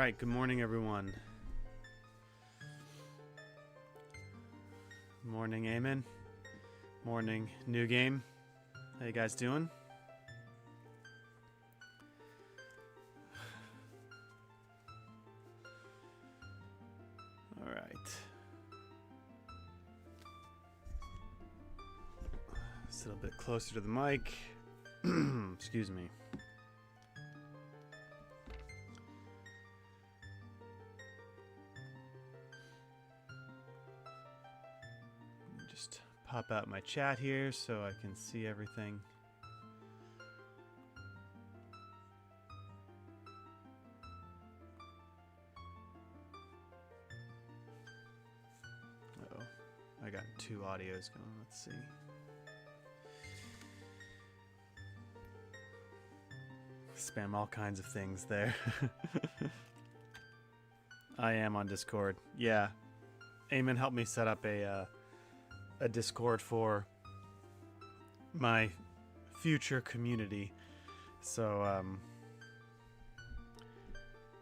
Alright, good morning everyone. Morning, Eamon. Morning, new game. How you guys doing? Alright. Sit a little bit closer to the mic. Excuse me. Just pop out my chat here so I can see everything. Uh-oh, I got two audios going. Let's see. Spam all kinds of things there. I am on Discord. Yeah. Eamon helped me set up a Discord for my future community. So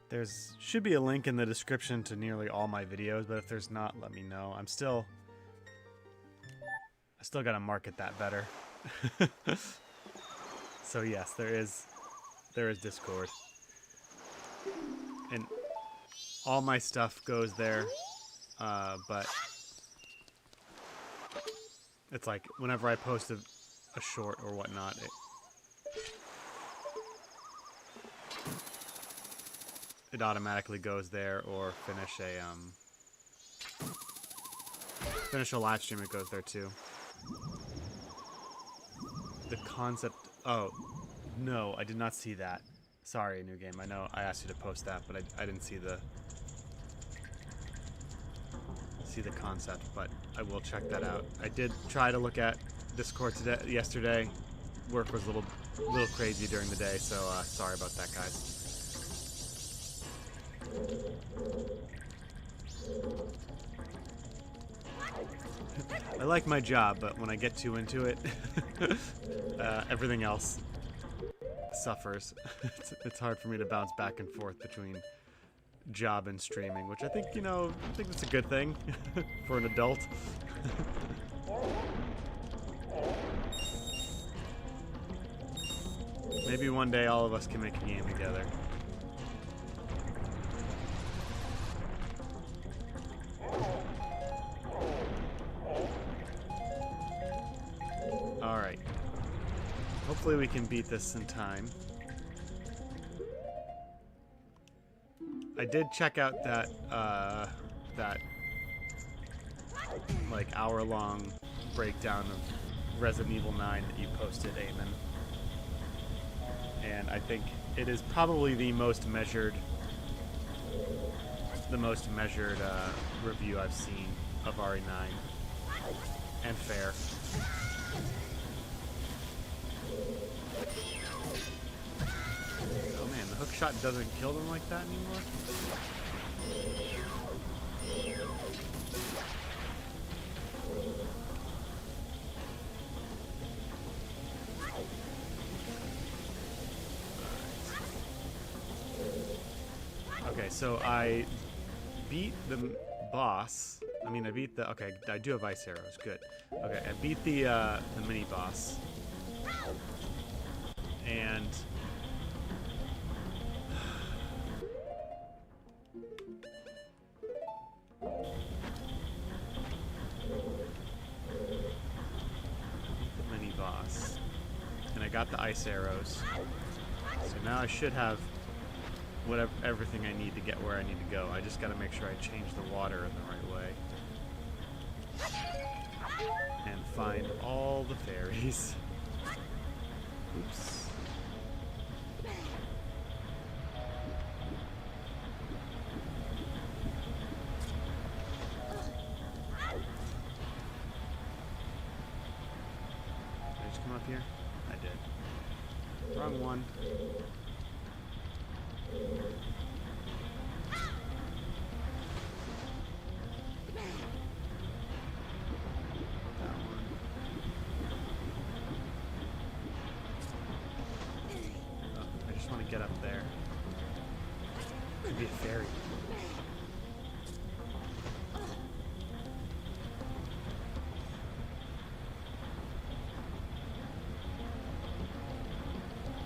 there's should be a link in the description to nearly all my videos, but if there's not, let me know. I still gotta market that better. So yes, there is Discord, and all my stuff goes there, but it's like whenever I post a short or whatnot, it automatically goes there, or finish a live stream, it goes there too. The concept. Oh no, I did not see that. Sorry, new game. I know I asked you to post that, but I didn't see the concept, but I will check that out. I did try to look at Discord yesterday. Work was a little crazy during the day, so sorry about that, guys. I like my job, but when I get too into it, everything else suffers. It's hard for me to bounce back and forth between job and streaming, which I think, I think that's a good thing for an adult. Maybe one day all of us can make a game together. Alright. Hopefully we can beat this in time. I did check out that like hour-long breakdown of Resident Evil 9 that you posted, Eamon. And I think it is probably the most measured review I've seen of RE9. And fair. Oh man, the hook shot doesn't kill them like that anymore? Okay, so I beat the boss. I beat the... Okay, I do have ice arrows. Good. Okay, I beat the mini-boss. And... mini-boss. And I got the ice arrows. So now I should have everything I need to get where I need to go. I just gotta make sure I change the water in the right way. And find all the fairies. Oops. Did I just come up here? I did. Wrong one. Get up there. Could be a fairy.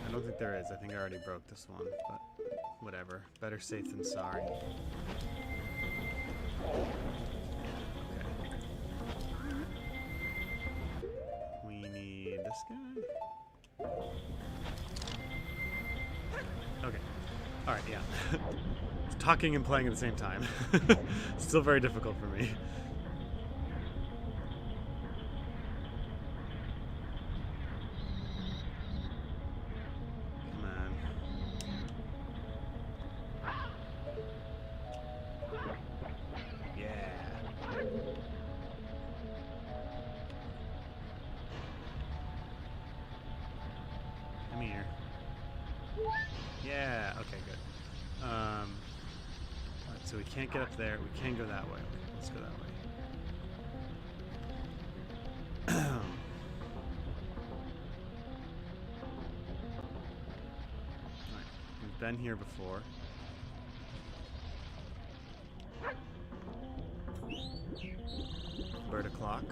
I don't think there is. I think I already broke this one, but whatever. Better safe than sorry. Okay. We need this guy. Okay. Alright, yeah. Talking and playing at the same time. Still very difficult for me. Come on. Yeah. Come here. Yeah, okay, good. Alright, so we can't get up there. We can go that way. Okay, let's go that way. Alright, we've been here before. Bird o'clock.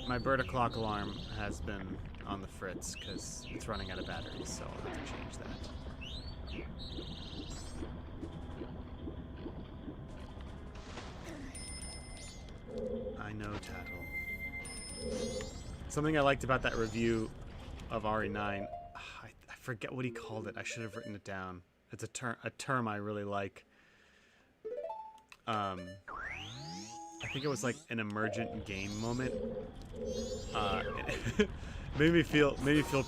My bird o'clock alarm has been on the fritz because it's running out of batteries, so I'll have to change that. I know, Tattle. Something I liked about that review of RE9, I forget what he called it. I should have written it down. It's a term I really like. I think it was like an emergent game moment. It made me feel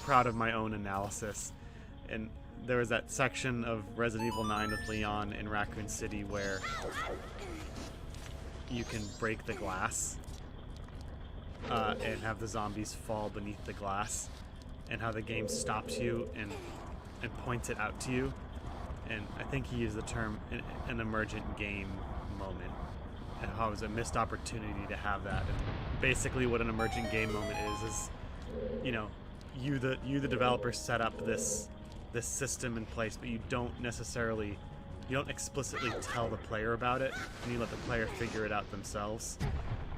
proud of my own analysis. And there was that section of Resident Evil 9 with Leon in Raccoon City where you can break the glass and have the zombies fall beneath the glass, and how the game stops you and points it out to you. And I think he used the term an emergent game moment, and how it was a missed opportunity to have that. And basically what an emergent game moment is you know, you the developer set up this system in place, but you don't explicitly tell the player about it, and you let the player figure it out themselves.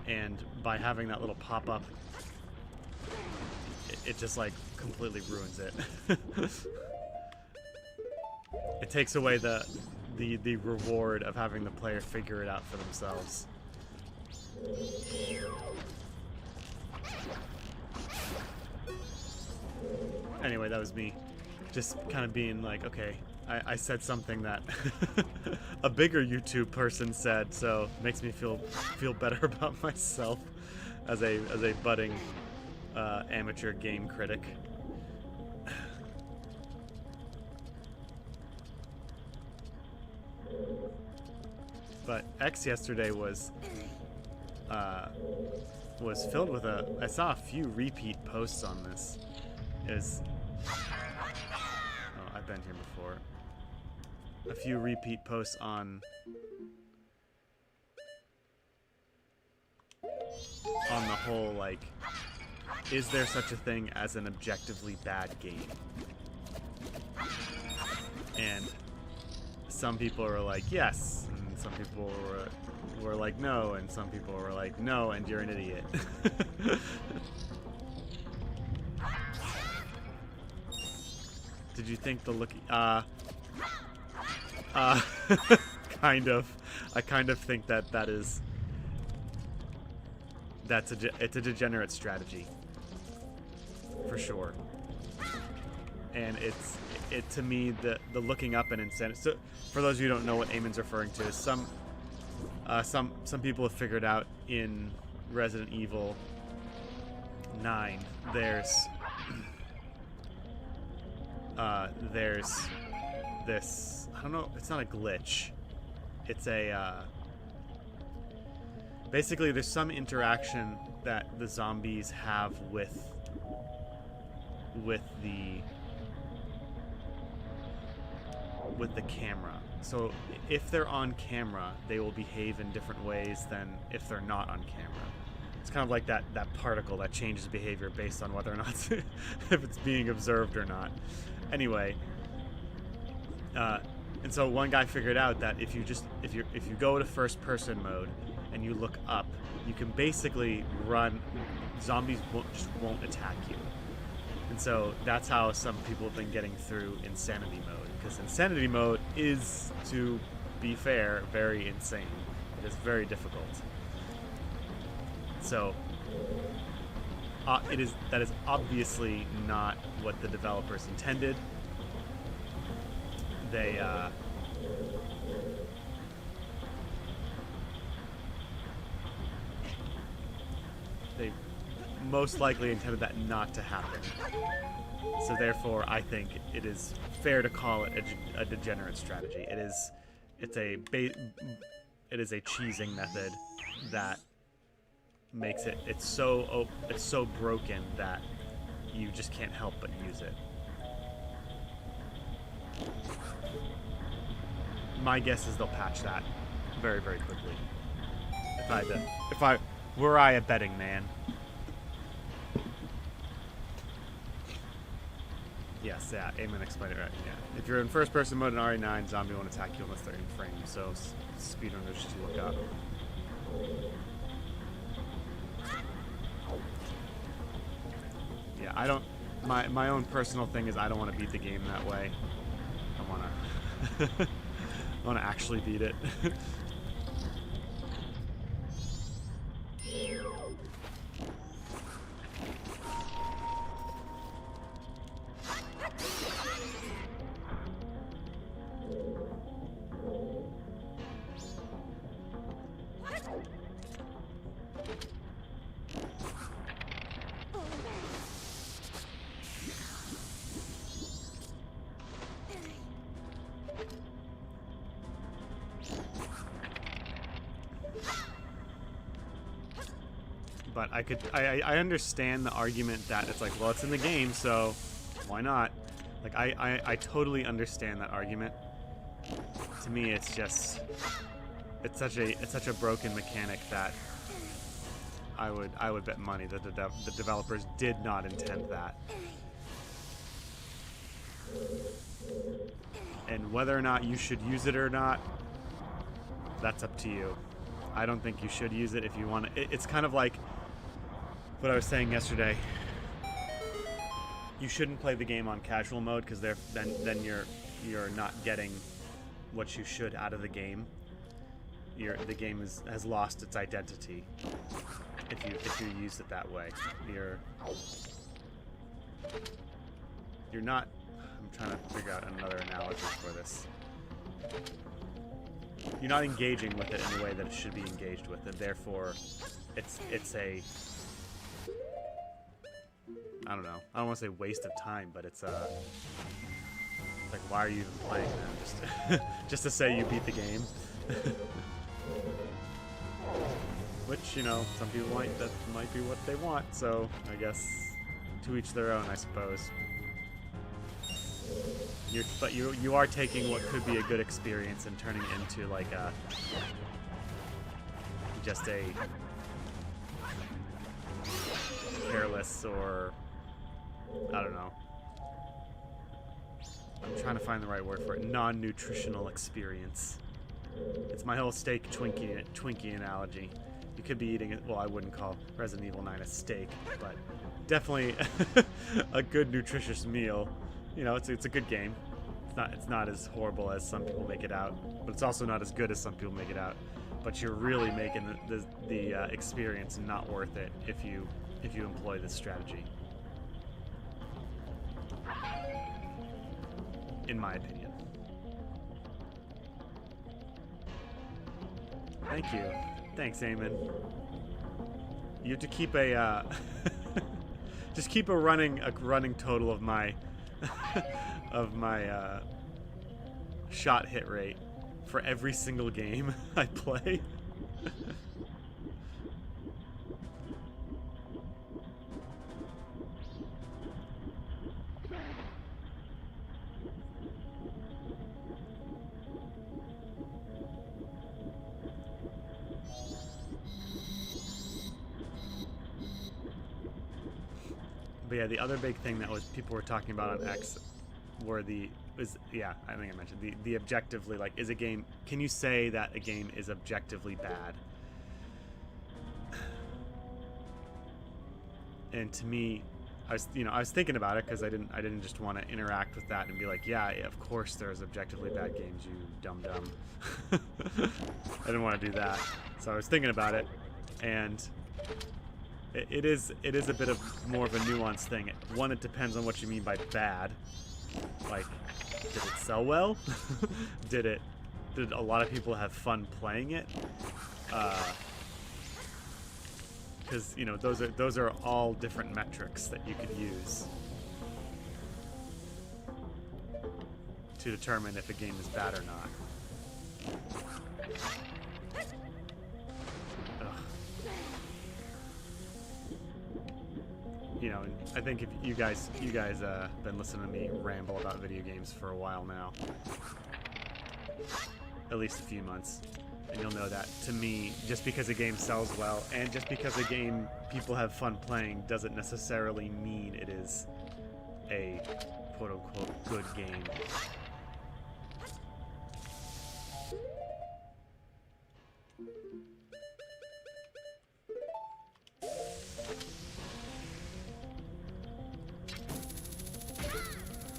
And by having that little pop-up, it just like completely ruins it. It takes away the reward of having the player figure it out for themselves. Anyway, that was me just kind of being like, okay, I said something that a bigger YouTube person said, so it makes me feel better about myself as a budding amateur game critic. But X yesterday was filled with I saw a few repeat posts on this. Oh, I've been here before. A few repeat posts on the whole, like, is there such a thing as an objectively bad game? And some people are like, yes, and some people were like, no, and some people were like, no, and you're an idiot. Did you think the look? Kind of. I kind of think it's a degenerate strategy, for sure. And to me, the looking up and insanity. So, for those of you who don't know what Eamon's referring to, is some people have figured out in Resident Evil 9, there's this, I don't know, it's not a glitch. It's basically there's some interaction that the zombies have with the camera. So if they're on camera, they will behave in different ways than if they're not on camera. It's kind of like that particle that changes behavior based on whether or not if it's being observed or not. Anyway, And so one guy figured out that if you go to first person mode and you look up, you can basically run. Zombies won't attack you. And so that's how some people have been getting through insanity mode, because insanity mode is, to be fair, very insane. It is very difficult. So that is obviously not what the developers intended. They most likely intended that not to happen. So therefore, I think it is fair to call it a degenerate strategy. It is a cheesing method that makes it's so broken that you just can't help but use it. My guess is they'll patch that very, very quickly. Were I a betting man. Yes, yeah, Eamon explained it right. Yeah, if you're in first-person mode in RE9, zombie won't attack you unless they're in frame. So speedrunners just look up. Yeah, I don't. My own personal thing is I don't want to beat the game that way. I want to actually beat it. But I understand the argument that it's like, well, it's in the game, so why not? Like, I totally understand that argument. To me, it's just, it's such a broken mechanic that I would bet money that the developers did not intend that. And whether or not you should use it or not, that's up to you. I don't think you should use it if you want to. It's kind of like what I was saying yesterday. You shouldn't play the game on casual mode, because then you're not getting what you should out of the game. The game has lost its identity if you use it that way. You're not. I'm trying to figure out another analogy for this. You're not engaging with it in the way that it should be engaged with, and therefore, it's a. I don't know. I don't want to say waste of time, but it's like, why are you even playing that? Just to say you beat the game. Which, you know, some people that might be what they want. So I guess to each their own, I suppose. But you are taking what could be a good experience and turning it into like just a careless, or I don't know. I'm trying to find the right word for it. Non-nutritional experience. It's my whole steak Twinkie analogy. You could be eating it. Well, I wouldn't call Resident Evil 9 a steak, but definitely a good nutritious meal. You know, it's a good game. It's not as horrible as some people make it out, but it's also not as good as some people make it out. But you're really making the experience not worth it if you employ this strategy, in my opinion. Thank you. Thanks, Eamon. You have to keep a just keep a running total of my of my shot hit rate for every single game I play. But yeah, the other big thing that people were talking about on X were the yeah, I think I mentioned the objectively, like, is a game, can you say that a game is objectively bad? And to me, I was thinking about it because I didn't just want to interact with that and be like, yeah, of course there's objectively bad games, you dumb. I didn't want to do that, so I was thinking about it, and it is a bit of more of a nuanced thing. One, it depends on what you mean by bad. Like, did it sell well? Did a lot of people have fun playing it? Because those are all different metrics that you could use to determine if a game is bad or not. And I think if you guys been listening to me ramble about video games for a while now, at least a few months, and you'll know that, to me, just because a game sells well and just because a game people have fun playing doesn't necessarily mean it is a quote-unquote good game.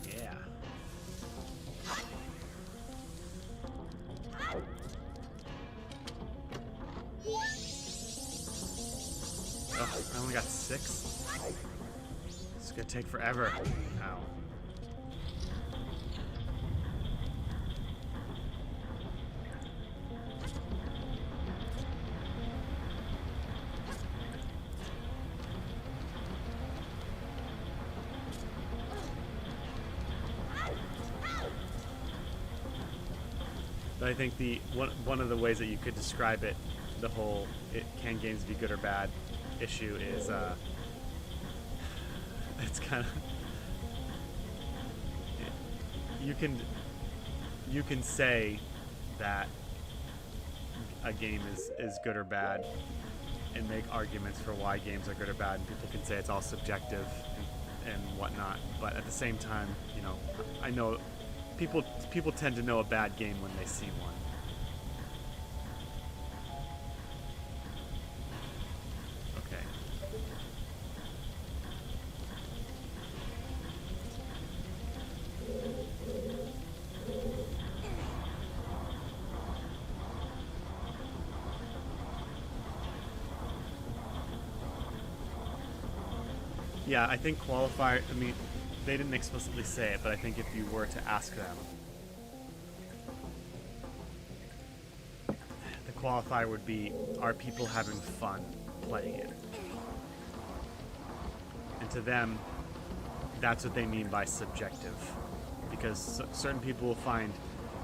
Yeah. Oh, I only got 6? This is gonna take forever. Ow. But I think one of the ways that you could describe it, the whole can games be good or bad issue, is it's kind of, you can say that a game is good or bad and make arguments for why games are good or bad, and people can say it's all subjective and whatnot, but at the same time, I know people tend to know a bad game when they see one. Okay. Yeah, I think qualifier, I mean, they didn't explicitly say it, but I think if you were to ask them, the qualifier would be, are people having fun playing it? And to them, that's what they mean by subjective. Because certain people will find,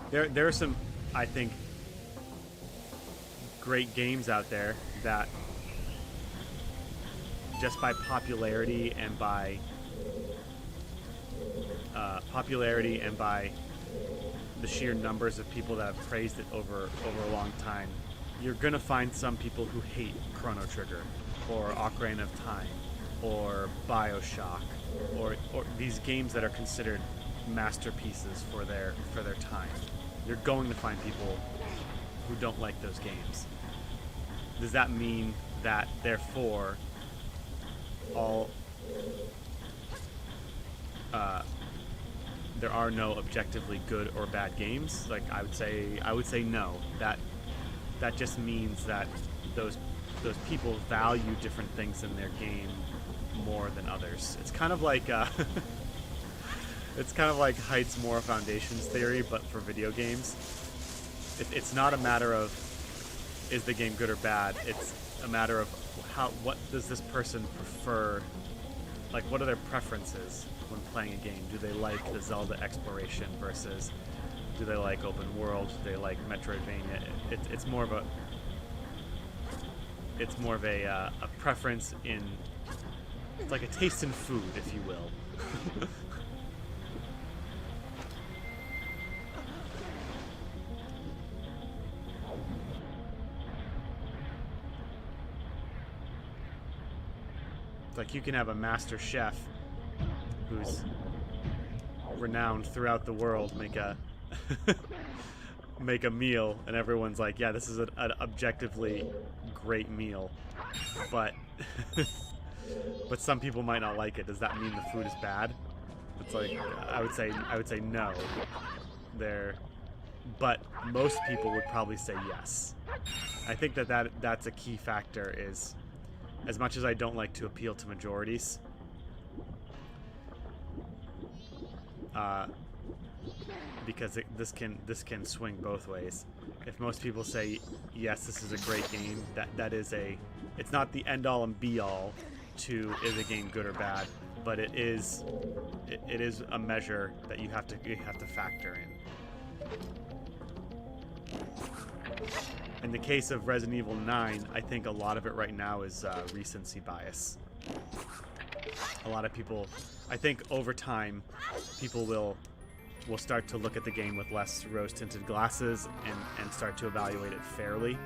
there are some, I think, great games out there that just by popularity and by the sheer numbers of people that have praised it over a long time, you're gonna find some people who hate Chrono Trigger or Ocarina of Time or BioShock or these games that are considered masterpieces for their time. You're going to find people who don't like those games. Does that mean that therefore there are no objectively good or bad games? Like, I would say no. That just means that those people value different things in their game more than others. It's kind of like Height's Moore Foundations theory, but for video games. It's not a matter of is the game good or bad. It's a matter of what does this person prefer? Like, what are their preferences when playing a game? Do they like the Zelda exploration versus do they like open world? Do they like Metroidvania? It's more of a preference in, it's like a taste in food, if you will. Like, you can have a master chef who's renowned throughout the world make a make a meal, and everyone's like, yeah, this is an objectively great meal, but but some people might not like it. Does that mean the food is bad? It's like, I would say no. But most people would probably say yes. I think that's a key factor. Is, as much as I don't like to appeal to majorities, because this can swing both ways. If most people say yes, this is a great game, it's not the end all and be all to is a game good or bad, but it is a measure that you have to factor in. In the case of Resident Evil 9, I think a lot of it right now is recency bias. A lot of people, I think over time, people will start to look at the game with less rose-tinted glasses and start to evaluate it fairly.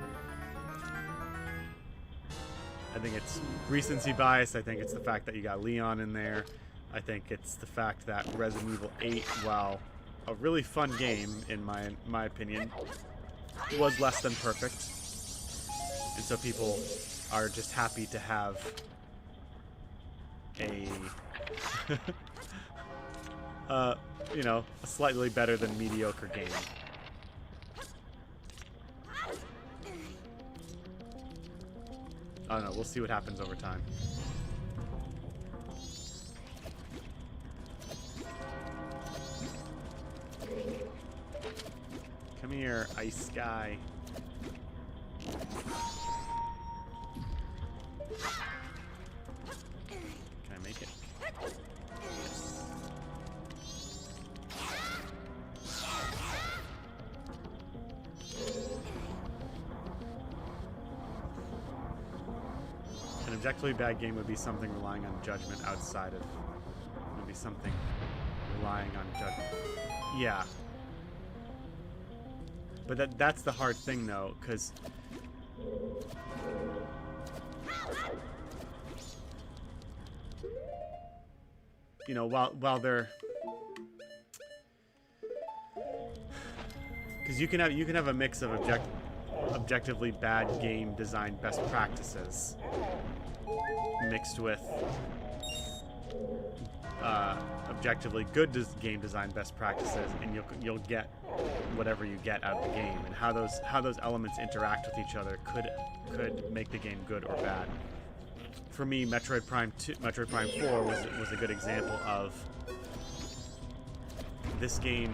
I think it's recency bias. I think it's the fact that you got Leon in there. I think it's the fact that Resident Evil 8, while a really fun game, in my opinion, was less than perfect. And so people are just happy to have a you know, a slightly better than mediocre game. I don't know, we'll see what happens over time. Come here, ice guy. Can I make it? Yes. An objectively bad game would be something relying on judgment outside of... Would be something relying on judgment. Yeah. But that's the hard thing, though, because... You know, while they're... Because you can have a mix of objectively bad game design best practices mixed with objectively good game design best practices, and you'll get whatever you get out of the game. And how those elements interact with each other could make the game good or bad. For me, Metroid Prime 4 was a good example of this game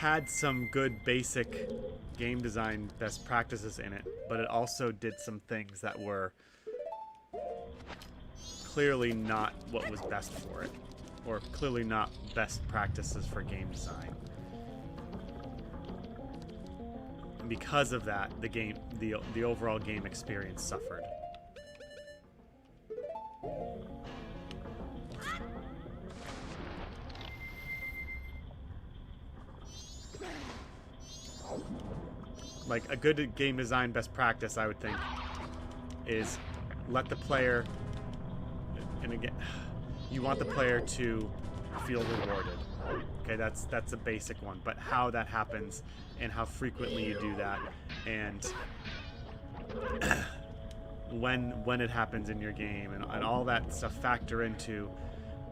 had some good basic game design best practices in it, but it also did some things that were clearly not what was best for it, or clearly not best practices for game design. And because of that, the overall game experience suffered. Like, a good game design best practice, I would think, is let the player, and again, you want the player to feel rewarded. Okay, that's a basic one. But how that happens and how frequently you do that, and when it happens in your game, and all that stuff factor into,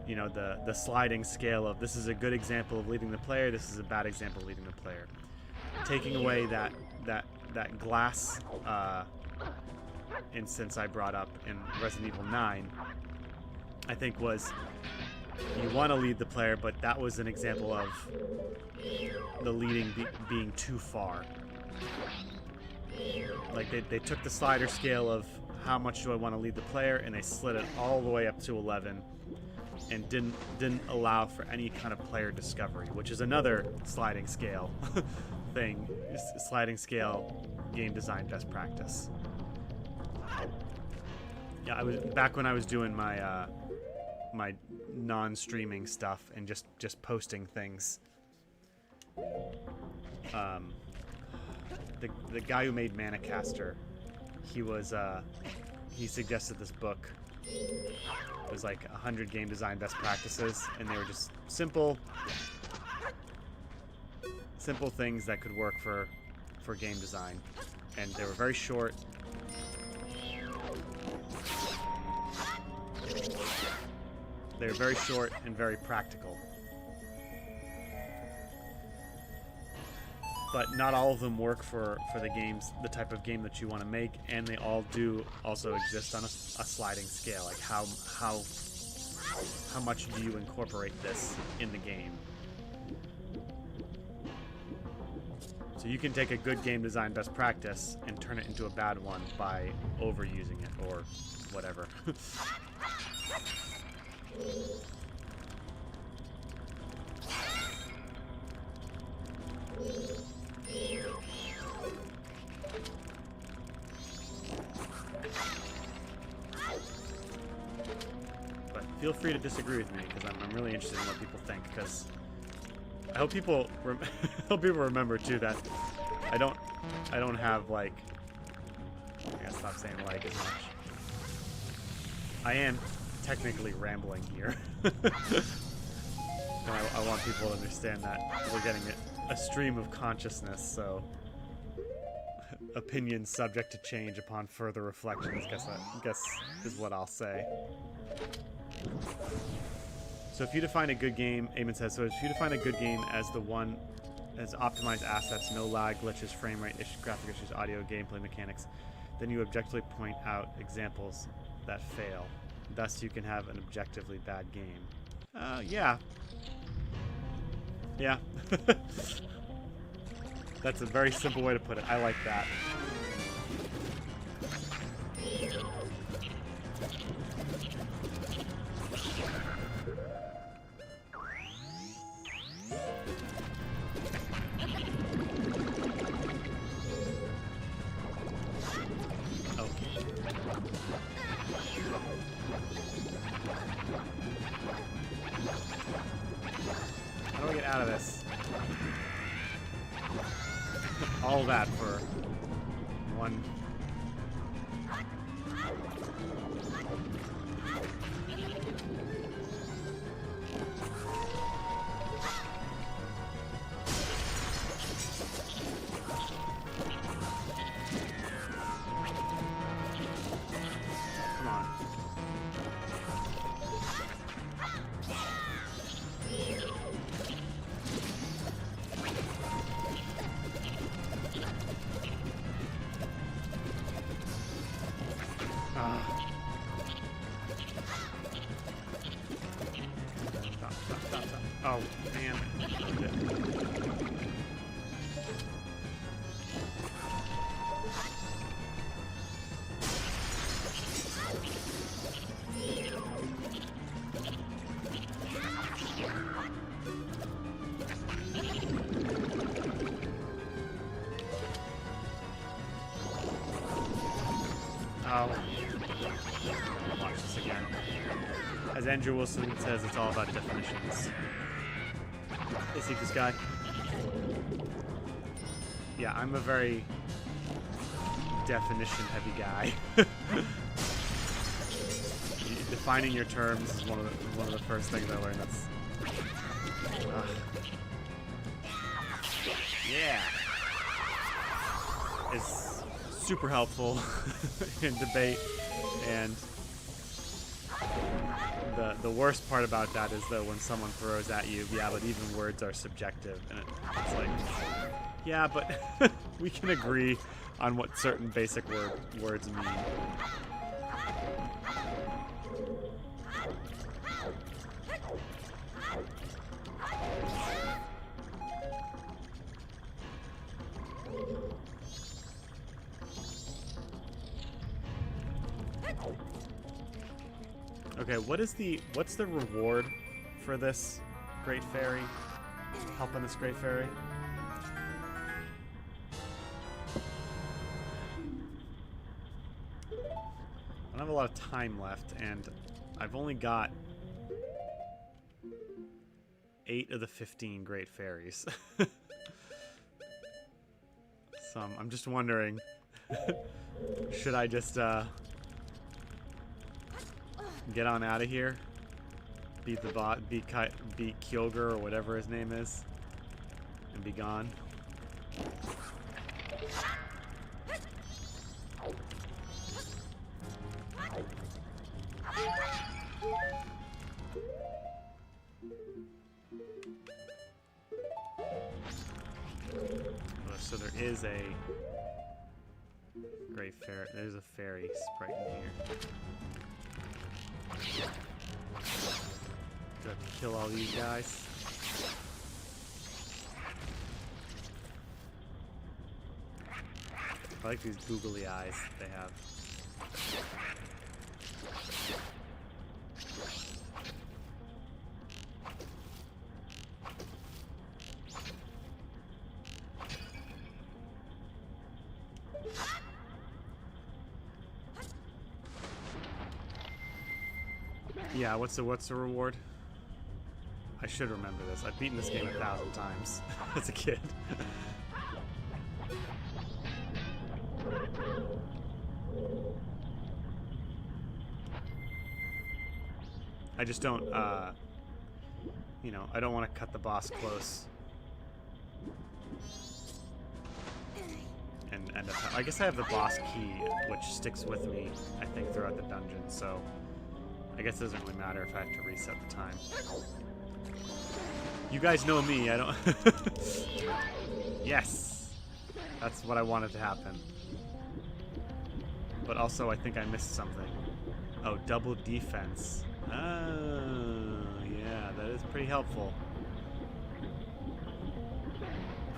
you know, the sliding scale of this is a good example of leading the player, this is a bad example of leading the player. Taking away that glass instance I brought up in Resident Evil 9, I think was, you want to lead the player, but that was an example of the leading being too far. Like, they took the slider scale of how much do I want to lead the player, and they slid it all the way up to 11, and didn't allow for any kind of player discovery, which is another sliding scale thing. Sliding scale game design best practice. Yeah, I was back when I was doing my my non-streaming stuff and just posting things. The guy who made Manicaster, he suggested this book It was like 100 game design best practices, and they were just simple things that could work for game design. And they were very short. They were very short and very practical. But not all of them work for the games, the type of game that you want to make, and they all do also exist on a sliding scale. Like how much do you incorporate this in the game? So you can take a good game design best practice and turn it into a bad one by overusing it or whatever. But feel free to disagree with me, because I'm really interested in what people think, because I hope people remember too that I don't have like, I gotta stop saying like as much. I am technically rambling here. And I want people to understand that we're getting a stream of consciousness, so opinions subject to change upon further reflections, guess is what I'll say. So if you define a good game, Eamon says, so if you define a good game as the one as optimized assets, no lag, glitches, frame rate issues, graphic issues, audio, gameplay mechanics, then you objectively point out examples that fail. Thus you can have an objectively bad game. Yeah. Yeah. That's a very simple way to put it. I like that. How do I get out of this? All that for one. Come on. Stop. Oh, man. Oh. Watch this again. As Andrew Wilson says, it's all about definitions. Hey, see this guy? Yeah, I'm a very definition-heavy guy. Defining your terms is one of the first things I learned. That's yeah, is super helpful in debate, and the worst part about that is though when someone throws at you, yeah, but even words are subjective, and it's like, yeah, but we can agree on what certain basic words mean. Okay, what's the reward for this Great Fairy? Helping this Great Fairy? I don't have a lot of time left, and I've only got 8 of the 15 Great Fairies. So I'm just wondering, should I just Get on out of here. Beat the bot. Beat Kyogre or whatever his name is, and be gone. So there is a great fairy. There's a fairy sprite in here. Do I have to kill all these guys? I like these googly eyes they have. Yeah, what's the reward? I should remember this. I've beaten this game 1,000 times as a kid. I just don't, you know, I don't want to cut the boss close. And end up, I guess I have the boss key, which sticks with me, I think, throughout the dungeon, so I guess it doesn't really matter if I have to reset the time. You guys know me, I don't... Yes! That's what I wanted to happen. But also, I think I missed something. Oh, double defense. Oh, yeah, that is pretty helpful.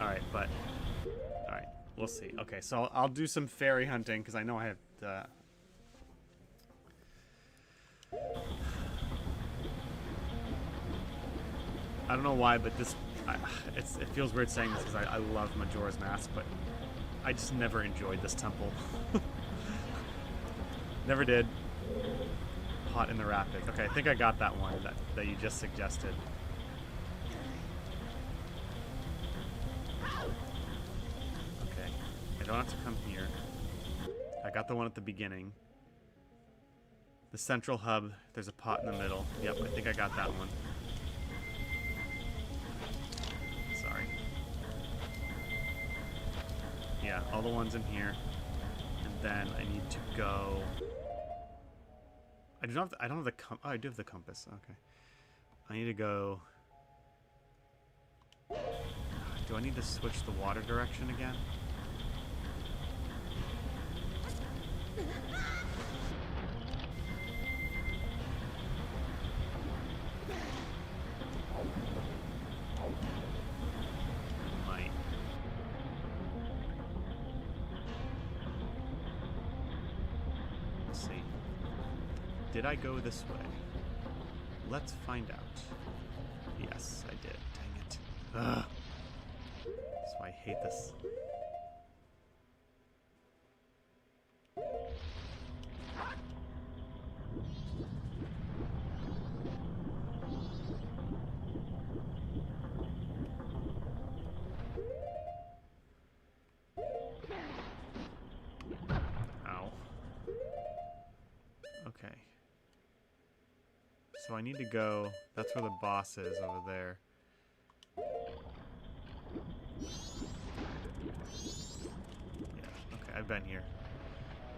Alright, but... Alright, we'll see. Okay, so I'll do some fairy hunting, because I know I have the... I don't know why, but this... it feels weird saying this, because I love Majora's Mask, but I just never enjoyed this temple. Never did. Hot in the Rapid. Okay, I think I got that one that you just suggested. Okay. I don't have to come here. I got the one at the beginning. The central hub, there's a pot in the middle. Yep, I think I got that one. Sorry. Yeah, all the ones in here. And then I need to go... I don't have the oh, I do have the compass. Okay. I need to go... Do I need to switch the water direction again? Might. Let's see. Did I go this way? Let's find out. Yes, I did. Dang it. Ugh. That's why I hate this. Okay. So I need to go... That's where the boss is, over there. Yeah, okay, I've been here.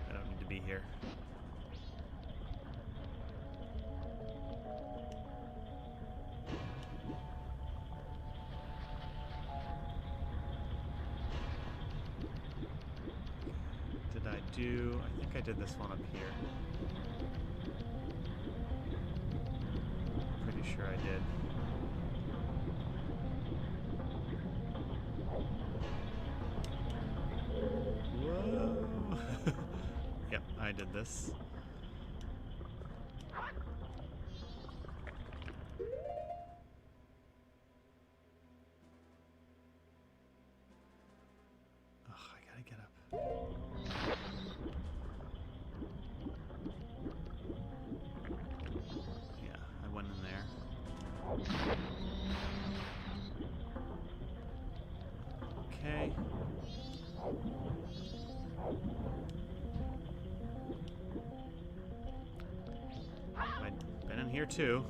I don't need to be here. Did I do... I think I did this one up here. Pretty sure I did. Whoa! Yep, I did this. Ugh, I gotta get up. Okay. I here too.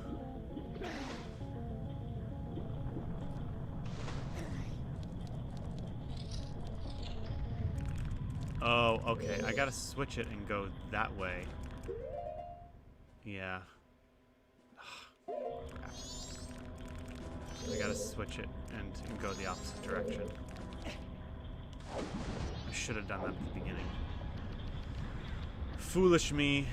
Oh, okay. I gotta switch it and go that way. Yeah. Crap. I gotta switch it and go the opposite direction. I should have done that at the beginning. Foolish me.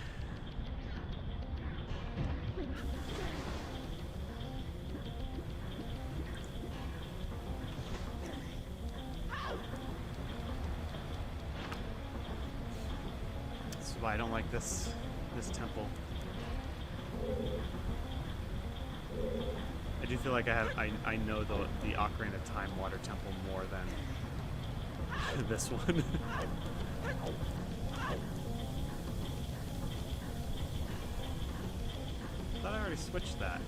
This is why I don't like this temple. I do feel like I know the Ocarina of Time water temple more than this one. I thought I already switched that.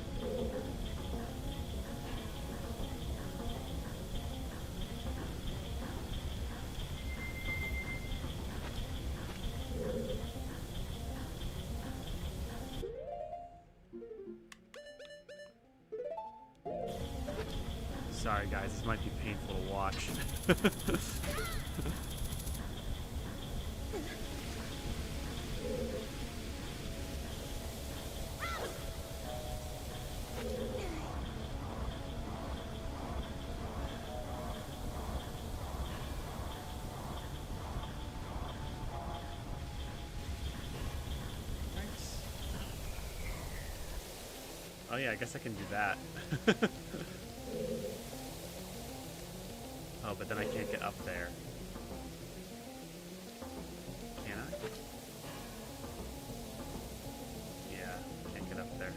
Sorry guys, this might be painful to watch. Oh yeah, I guess I can do that. Oh, but then I can't get up there. Can I? Yeah, can't get up there.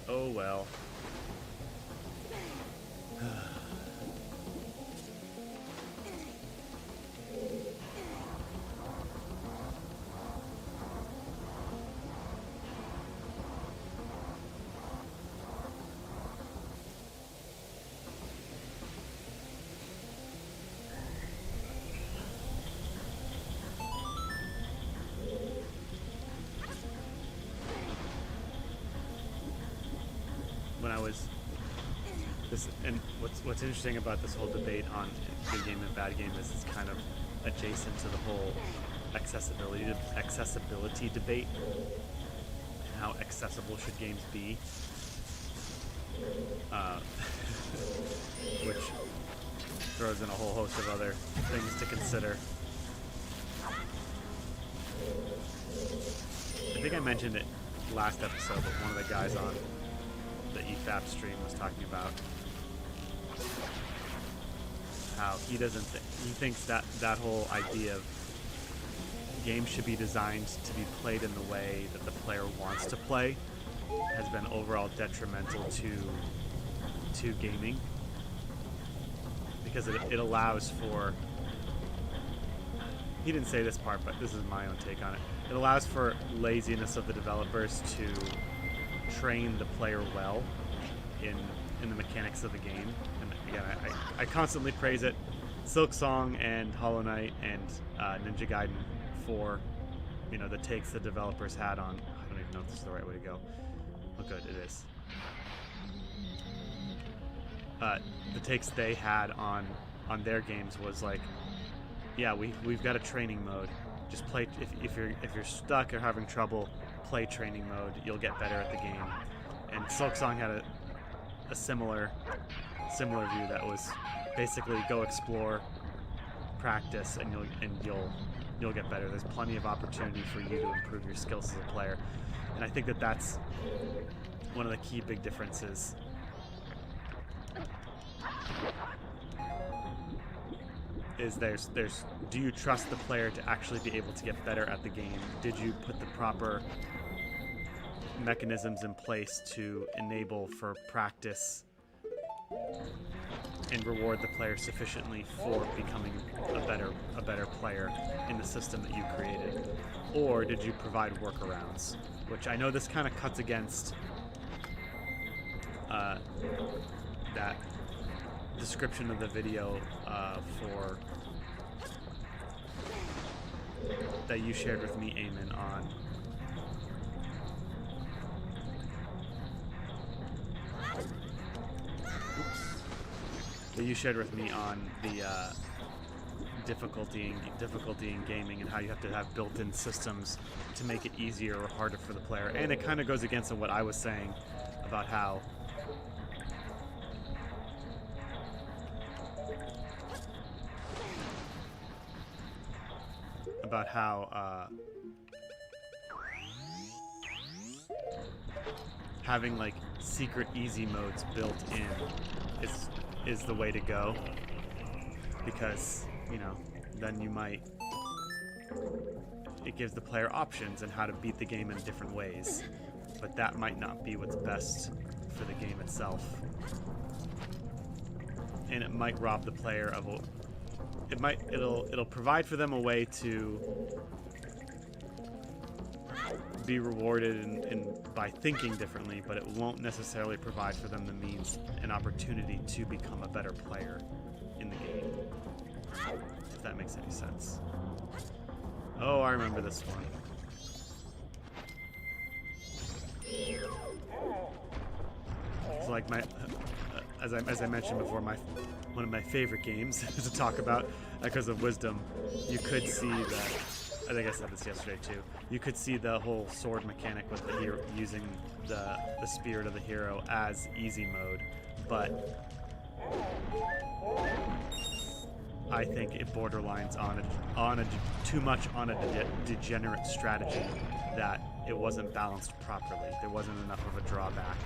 Oh well. When I was this, and what's interesting about this whole debate on good game and bad game is it's kind of adjacent to the whole accessibility debate. How accessible should games be? Which throws in a whole host of other things to consider. I think I mentioned it last episode, but one of the guys on the EFAP stream was talking about how he thinks that whole idea of games should be designed to be played in the way that the player wants to play has been overall detrimental to gaming, because it allows for, he didn't say this part, but this is my own take on it. It allows for laziness of the developers to train the player well in the mechanics of the game. And again, I constantly praise it. Silk Song and Hollow Knight and Ninja Gaiden for, you know, the takes the developers had on, I don't even know if this is the right way to go. Oh good, it is. The takes they had on their games was like, yeah, we've got a training mode. Just play, if you're stuck or having trouble, play training mode. You'll get better at the game. And Silk Song had a similar view that was basically go explore, practice, and you'll get better. There's plenty of opportunity for you to improve your skills as a player. And I think that's one of the key big differences. Is there's do you trust the player to actually be able to get better at the game? Did you put the proper mechanisms in place to enable for practice and reward the player sufficiently for becoming a better player in the system that you created? Or did you provide workarounds? Which I know this kind of cuts against that description of the video for that you shared with me, Eamon, on that you shared with me on the difficulty in gaming and how you have to have built-in systems to make it easier or harder for the player. And it kind of goes against what I was saying about how having like secret easy modes built in is the way to go, because, you know, then it gives the player options and how to beat the game in different ways, but that might not be what's best for the game itself, and it might rob the player of it'll provide for them a way to be rewarded by thinking differently, but it won't necessarily provide for them the means and opportunity to become a better player in the game, if that makes any sense. Oh, I remember this one. It's like as I mentioned before, one of my favorite games to talk about because of Wisdom. You could see that. I think I said this yesterday too. You could see the whole sword mechanic with the hero using the spirit of the hero as easy mode, but I think it borderlines on too much on a degenerate strategy, that it wasn't balanced properly. There wasn't enough of a drawback.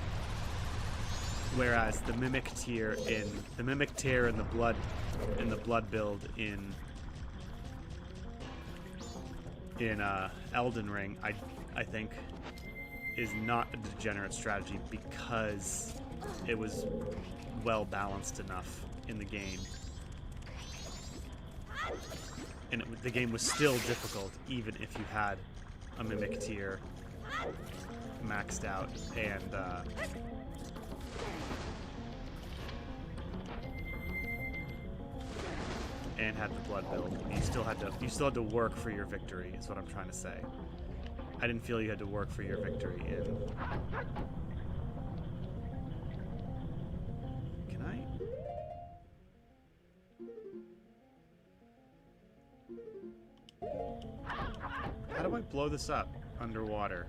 Whereas the mimic tier and the blood build in Elden Ring, I think, is not a degenerate strategy because it was well balanced enough in the game, and the game was still difficult even if you had a mimic tier maxed out and had the blood build. You still had to work for your victory, is what I'm trying to say. I didn't feel you had to work for your victory in... Can I? How do I blow this up underwater?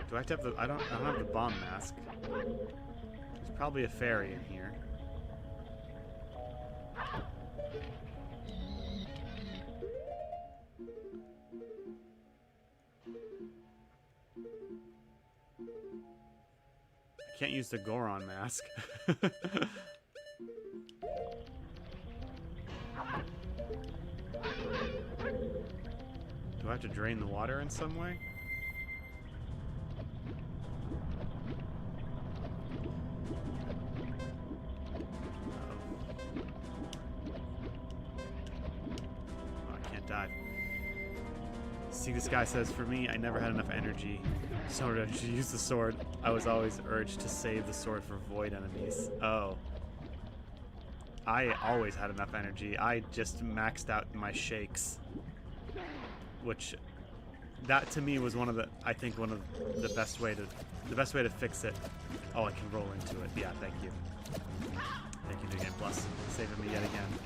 Do I have to have the... I don't have the bomb mask. There's probably a fairy in here. Can't use the Goron mask. Do I have to drain the water in some way? Oh, I can't dive. See, this guy says, for me, I never had enough energy. So to use the sword, I was always urged to save the sword for void enemies. Oh. I always had enough energy. I just maxed out my shakes. Which, that to me was one of the best way to fix it. Oh, I can roll into it. Yeah, thank you. Thank you, New Game Plus. Saving me yet again.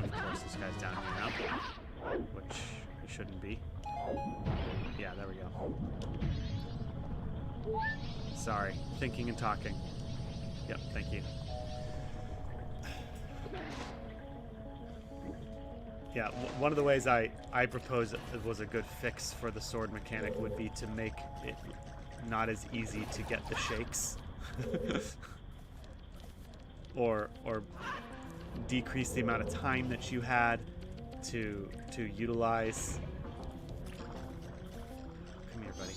Of course, this guy's down here now. Which he shouldn't be. Yeah, there we go. Sorry, thinking and talking. Yep, thank you. Yeah, one of the ways I proposed it was a good fix for the sword mechanic would be to make it not as easy to get the shakes. or decrease the amount of time that you had to utilize. Come here, buddy.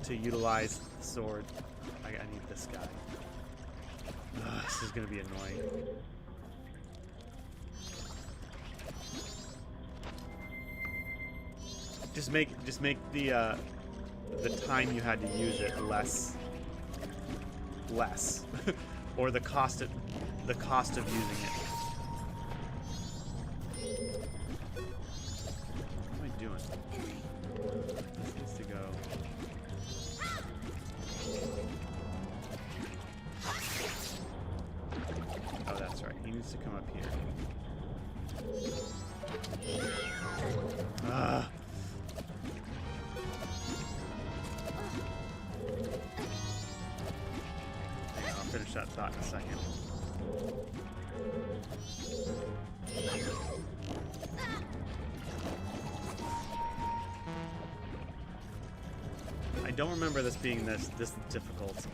To utilize the sword. I need this guy. Ugh, this is gonna be annoying. Just make the time you had to use it less, or the cost the cost of using it. What am I doing? This needs to go. Oh, that's right. He needs to come up here. Ah. Hang on, I'll finish that thought in a second. I don't remember this being this difficult.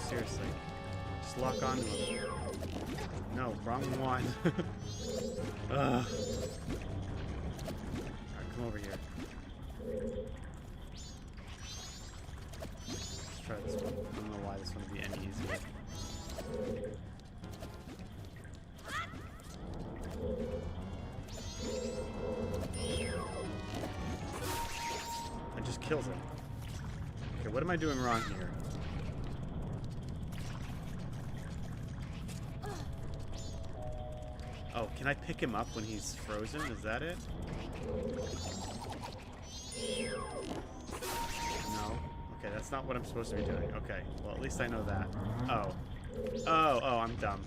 Seriously. Just lock onto him. No, wrong one. Alright, come over here. Let's try this one. I don't know why this one would be any easier. It just kills him. Okay, what am I doing wrong here? Oh, can I pick him up when he's frozen? Is that it? No. Okay, that's not what I'm supposed to be doing. Okay, well, at least I know that. Oh. Oh, I'm dumb.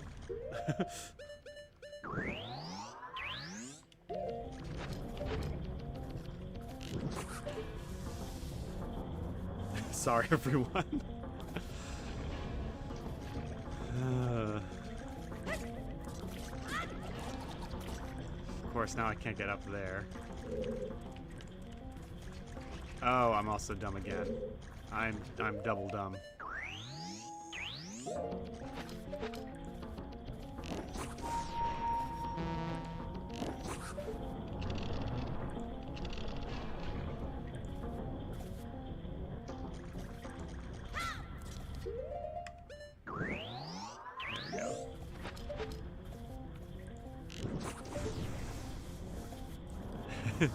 Sorry, everyone. Of course, now I can't get up there. Oh, I'm also dumb again. I'm double dumb.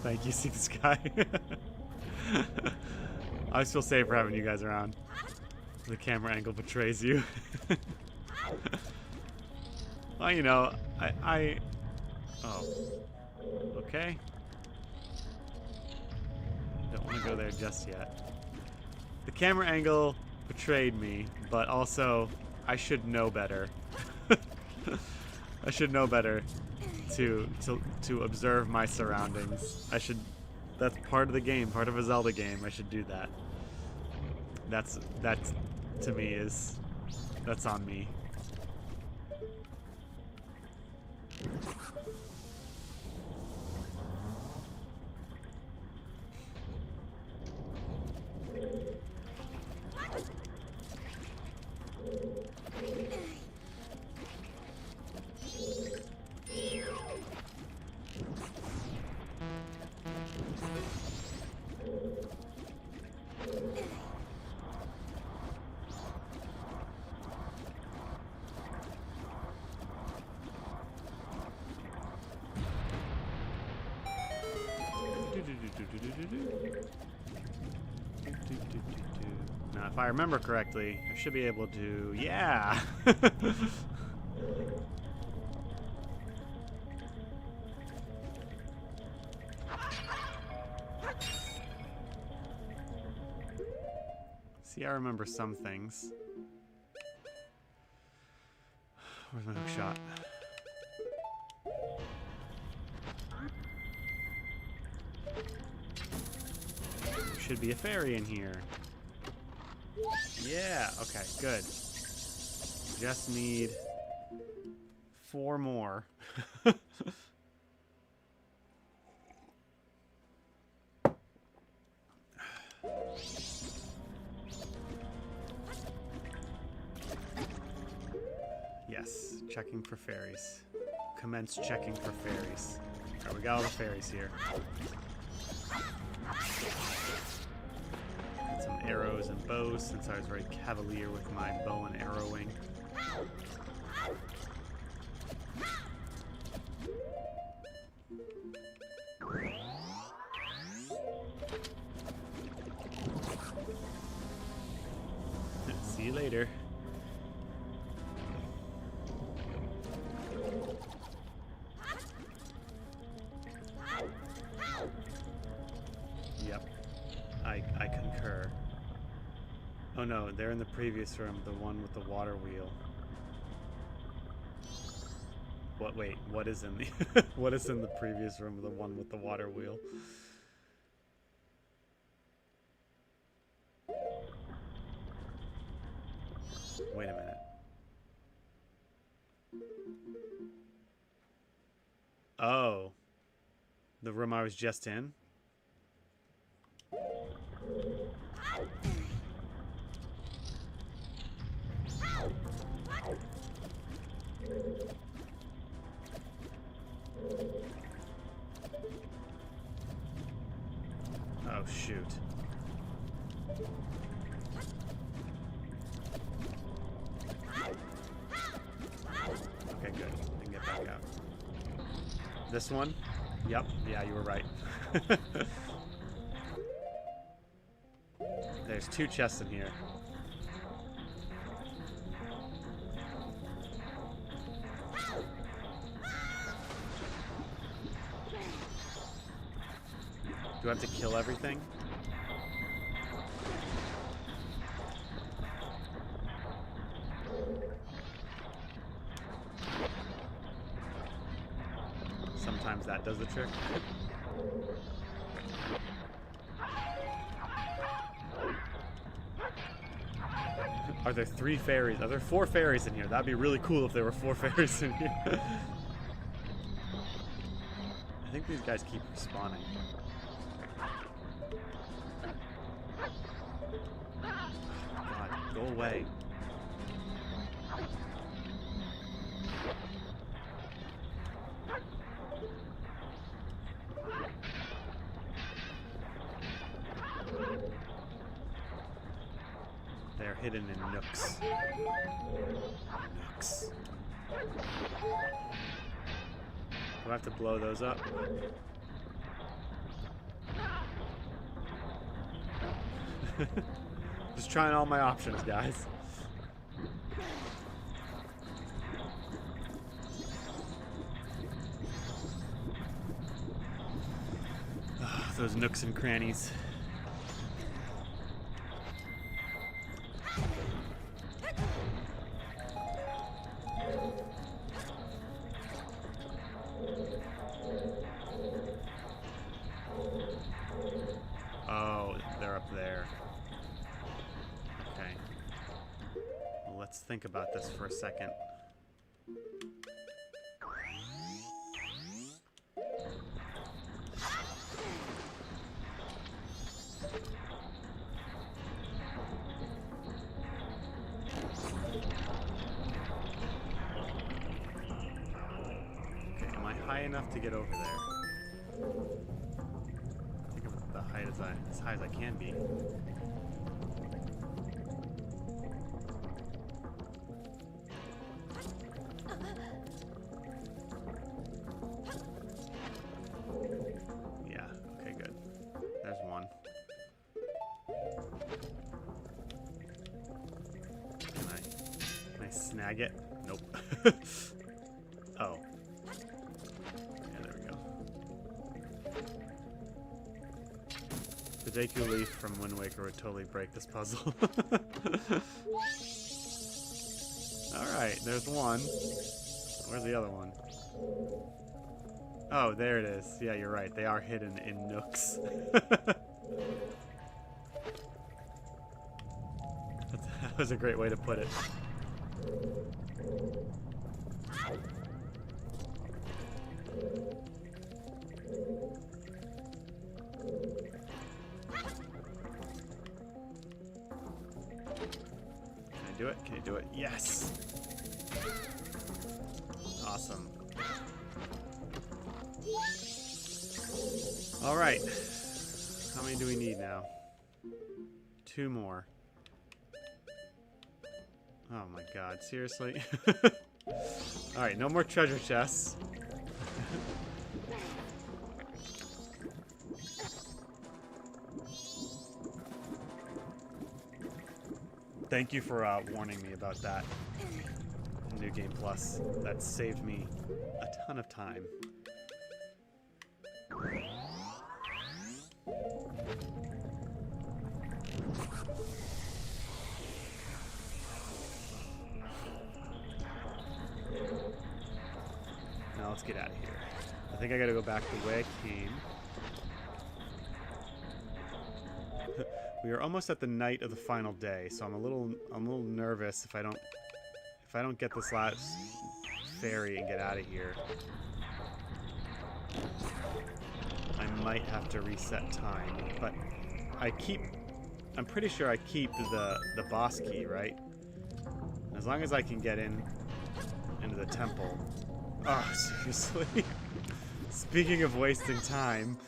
Thank you, See the Sky. I feel safe for having you guys around. The camera angle betrays you. Well, you know, oh. Okay. Don't want to go there just yet. The camera angle betrayed me, but also, I should know better. I should know better to observe my surroundings. That's part of the game, part of a Zelda game. I should do that. That to me that's on me. Now, if I remember correctly, I should be able to... Yeah! See, I remember some things. Where's my hook shot? Should be a fairy in here. Yeah, okay, good. Just need 4 more. Checking for fairies. Commence checking for fairies. Alright, we got all the fairies here. Got some arrows and bows since I was very cavalier with my bow and arrowing. See you later. Yep. I concur. Oh no, they're in the previous room, the one with the water wheel. What, wait, what is in the what is in the previous room, the one with the water wheel? Wait a minute. Oh. The room I was just in? Oh, shoot. Okay, good. I can get back out. This one? Yep. Yeah, you were right. There's 2 chests in here. Do I have to kill everything? Sometimes that does the trick. Are there 3 fairies? Are there 4 fairies in here? That'd be really cool if there were 4 fairies in here. I think these guys keep respawning. God, go away. They're hidden in nooks. Nooks. Do I have to blow those up? Just trying all my options, guys. Those nooks and crannies. Oh, they're up there. Okay. Well, let's think about this for a second. Okay, am I high enough to get over there? I think of the height as high as I can be. Yeah, okay, good. There's one. Can I snag it? Nope. Oh. Yeah, there we go. The Deku Leaf from Wind Waker would totally break this puzzle. Alright, there's one. Where's the other one? Oh, there it is. Yeah, you're right. They are hidden in nooks. That was a great way to put it. Can I do it? Can I do it? Yes! Awesome. All right. How many do we need now? 2 more. Oh my god, seriously? Alright, no more treasure chests. Thank you for warning me about that. New Game Plus. That saved me a ton of time. Now let's get out of here. I think I gotta go back the way I came. We are almost at the night of the final day, so I'm a little nervous if I don't get this last ferry and get out of here. I might have to reset time, but I'm pretty sure I keep the boss key, right? As long as I can get into the temple. Oh, seriously? Speaking of wasting time,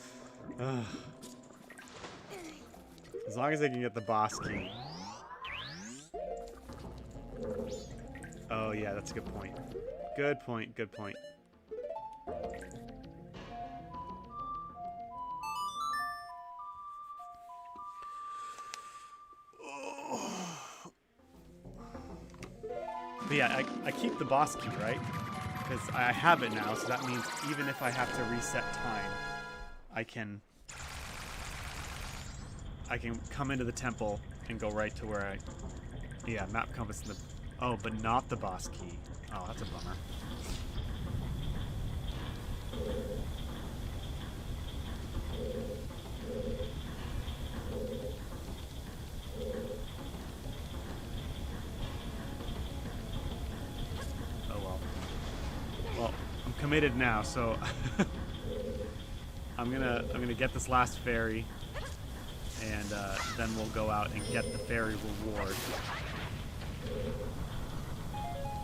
as long as I can get the boss key. Oh yeah, that's a good point. Good point, good point. But yeah, I keep the boss key, right? Because I have it now, so that means even if I have to reset time, I can come into the temple and go right to where yeah, map compass in the... Oh, but not the boss key. Oh, that's a bummer. Oh well. Well, I'm committed now, so I'm gonna get this last ferry, and then we'll go out and get the ferry reward.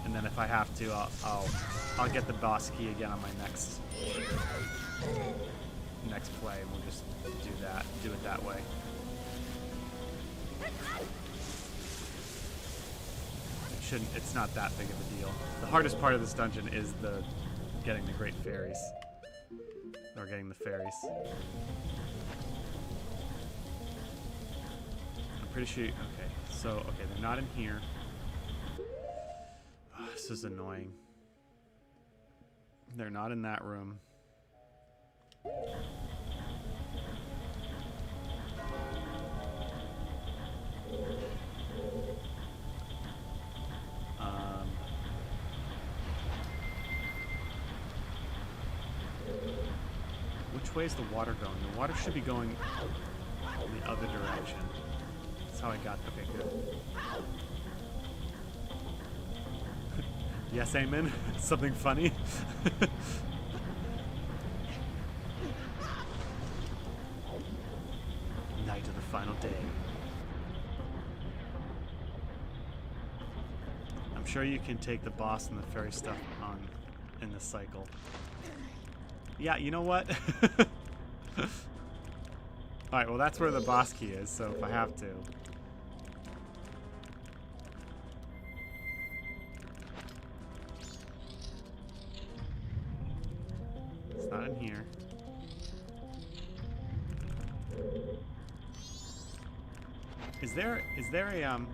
And then if I have to, I'll get the boss key again on my next play, and we'll just do it that way. It's not that big of a deal. The hardest part of this dungeon is getting the great fairies. Or getting the fairies. I'm pretty sure, okay, so, they're not in here. Oh, this is annoying. They're not in that room. Which way is the water going? The water should be going in the other direction. That's how I got... Okay, good. Yes, Amen? Something funny? Night of the final day. I'm sure you can take the boss and the fairy stuff on in the cycle. Yeah, you know what? Alright, well that's where the boss key is, so if I have to. It's not in here. Is there a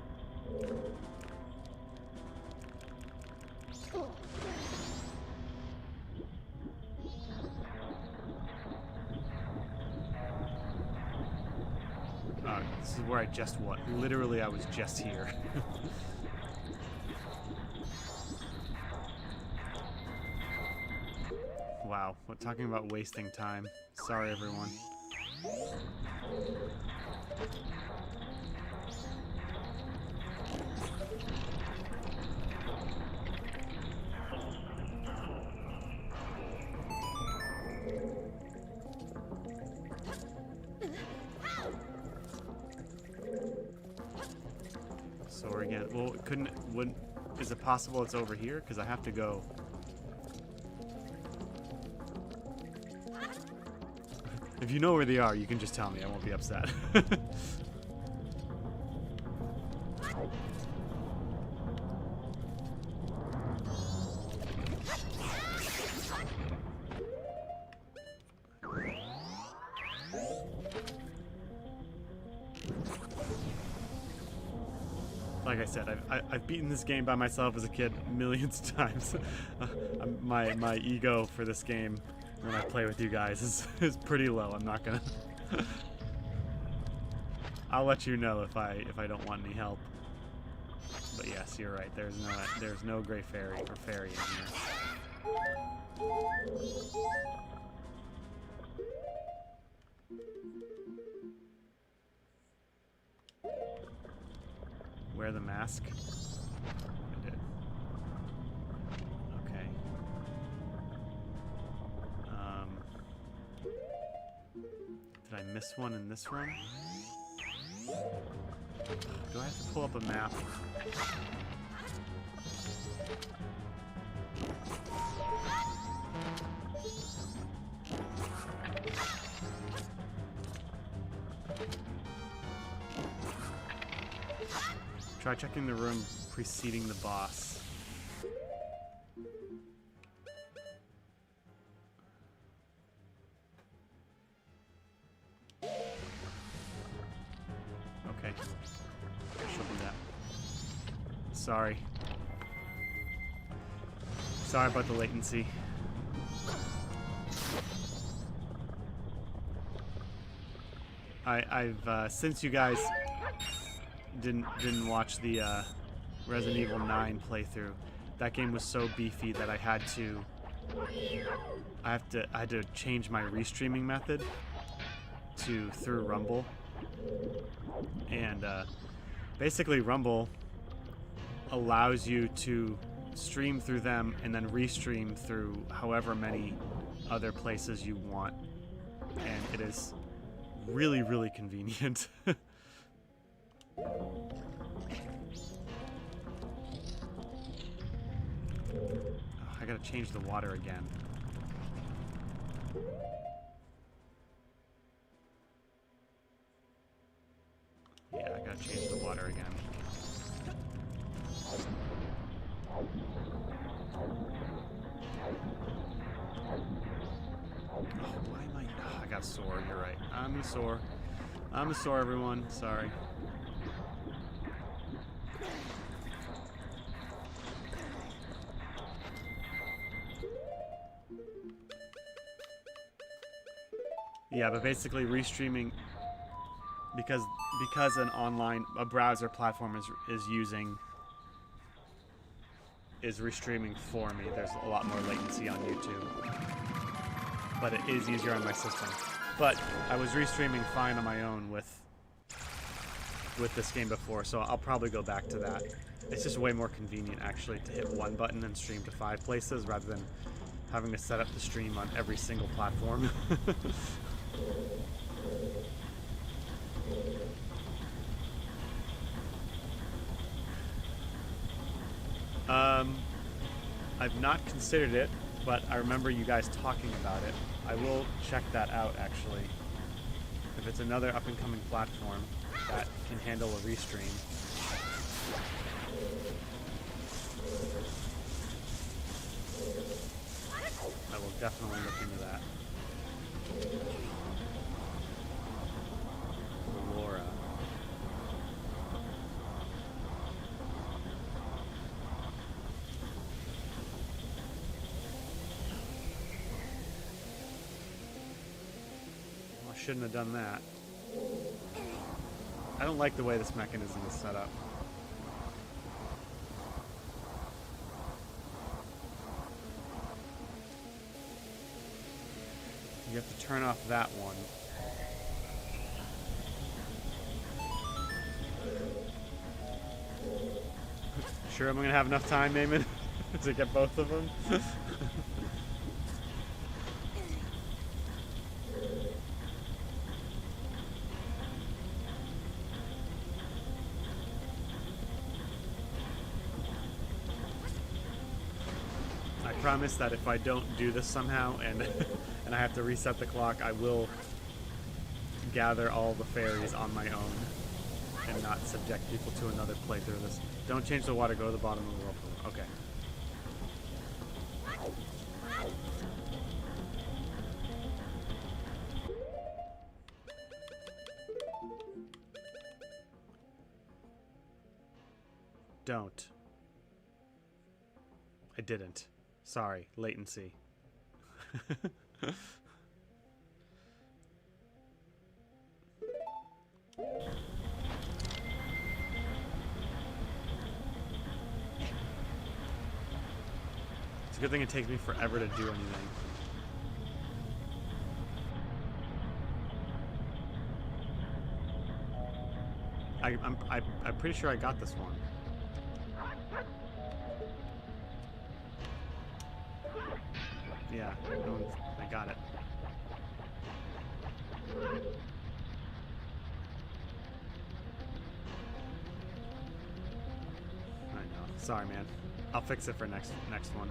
this is where I just was. Literally, I was just here. Wow, we're talking about wasting time. Sorry, everyone. So we're again. Well, wouldn't Is it possible it's over here? Because I have to go. If you know where they are, you can just tell me. I won't be upset. Like I said, I've beaten this game by myself as a kid millions of times. My ego for this game when I play with you guys is pretty low. I'm not gonna. I'll let you know if I don't want any help. But yes, you're right. There's no gray fairy or fairy in here. Wear the mask. I did. Okay. Did I miss one in this room? Do I have to pull up a map? Try checking the room preceding the boss. Okay. She'll do that. Sorry. Sorry about the latency. I've since you guys didn't watch the Resident Evil 9 playthrough, that game was so beefy that I had to change my restreaming method to through Rumble. And basically Rumble allows you to stream through them and then restream through however many other places you want, and it is really, really convenient. I gotta change the water again. Yeah, I gotta change the water again. Oh, why am I... Oh, I got sore, you're right. I'm sore. I'm sore, everyone. Sorry. Yeah, but basically restreaming, because a browser platform is restreaming for me. There's a lot more latency on YouTube, but it is easier on my system. But I was restreaming fine on my own with this game before, so I'll probably go back to that. It's just way more convenient actually to hit one button and stream to 5 places rather than having to set up the stream on every single platform. I've not considered it, but I remember you guys talking about it. I will check that out, actually. If it's another up-and-coming platform that can handle a restream. I will definitely look into that. Majora. Well, I shouldn't have done that. I don't like the way this mechanism is set up. You have to turn off that one. Sure I'm gonna have enough time, Eamon, to get both of them? promise that if I don't do this somehow and and I have to reset the clock, I will gather all the fairies on my own and not subject people to another playthrough of this. Don't change the water, go to the bottom of the whirlpool. Okay. Don't. I didn't. Sorry, latency. It's a good thing it takes me forever to do anything. I'm pretty sure I got this one. Yeah, I got it. I know. Sorry, man. I'll fix it for next one.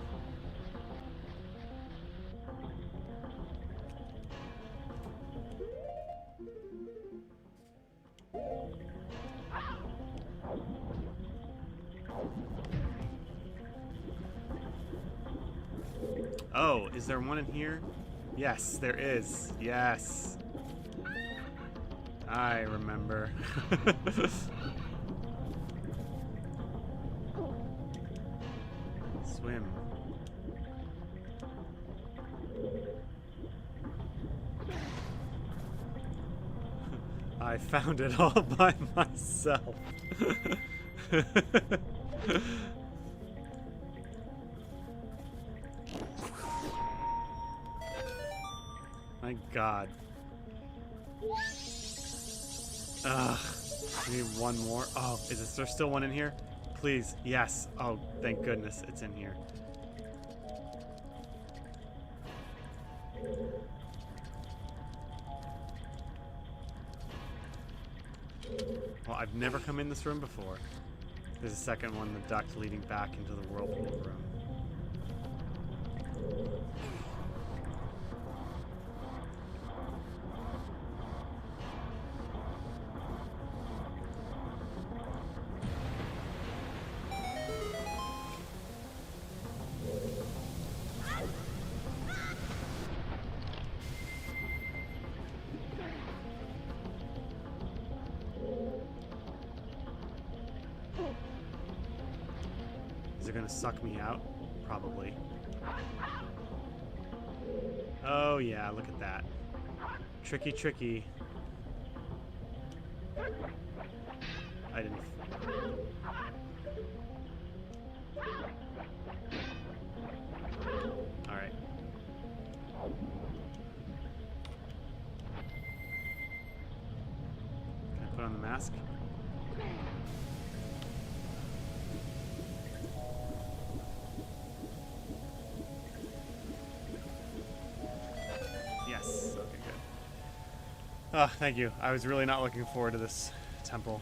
Oh, is there one in here? Yes, there is. Yes. I remember. Swim. I found it all by myself. My God. Ugh. We need one more. Oh, is there still one in here? Please. Yes. Oh, thank goodness it's in here. Well, I've never come in this room before. There's a second one, the duct leading back into the whirlpool room. Is it gonna suck me out? Probably. Oh yeah, look at that. Tricky, tricky. I didn't... Alright. Can I put on the mask? Yes. Okay, good. Oh, thank you. I was really not looking forward to this temple.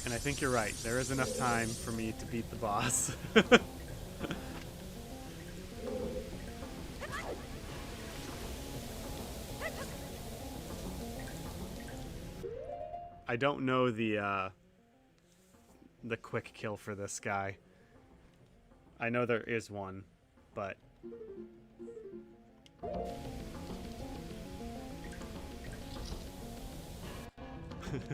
And I think you're right. There is enough time for me to beat the boss. I don't know the quick kill for this guy. I know there is one, but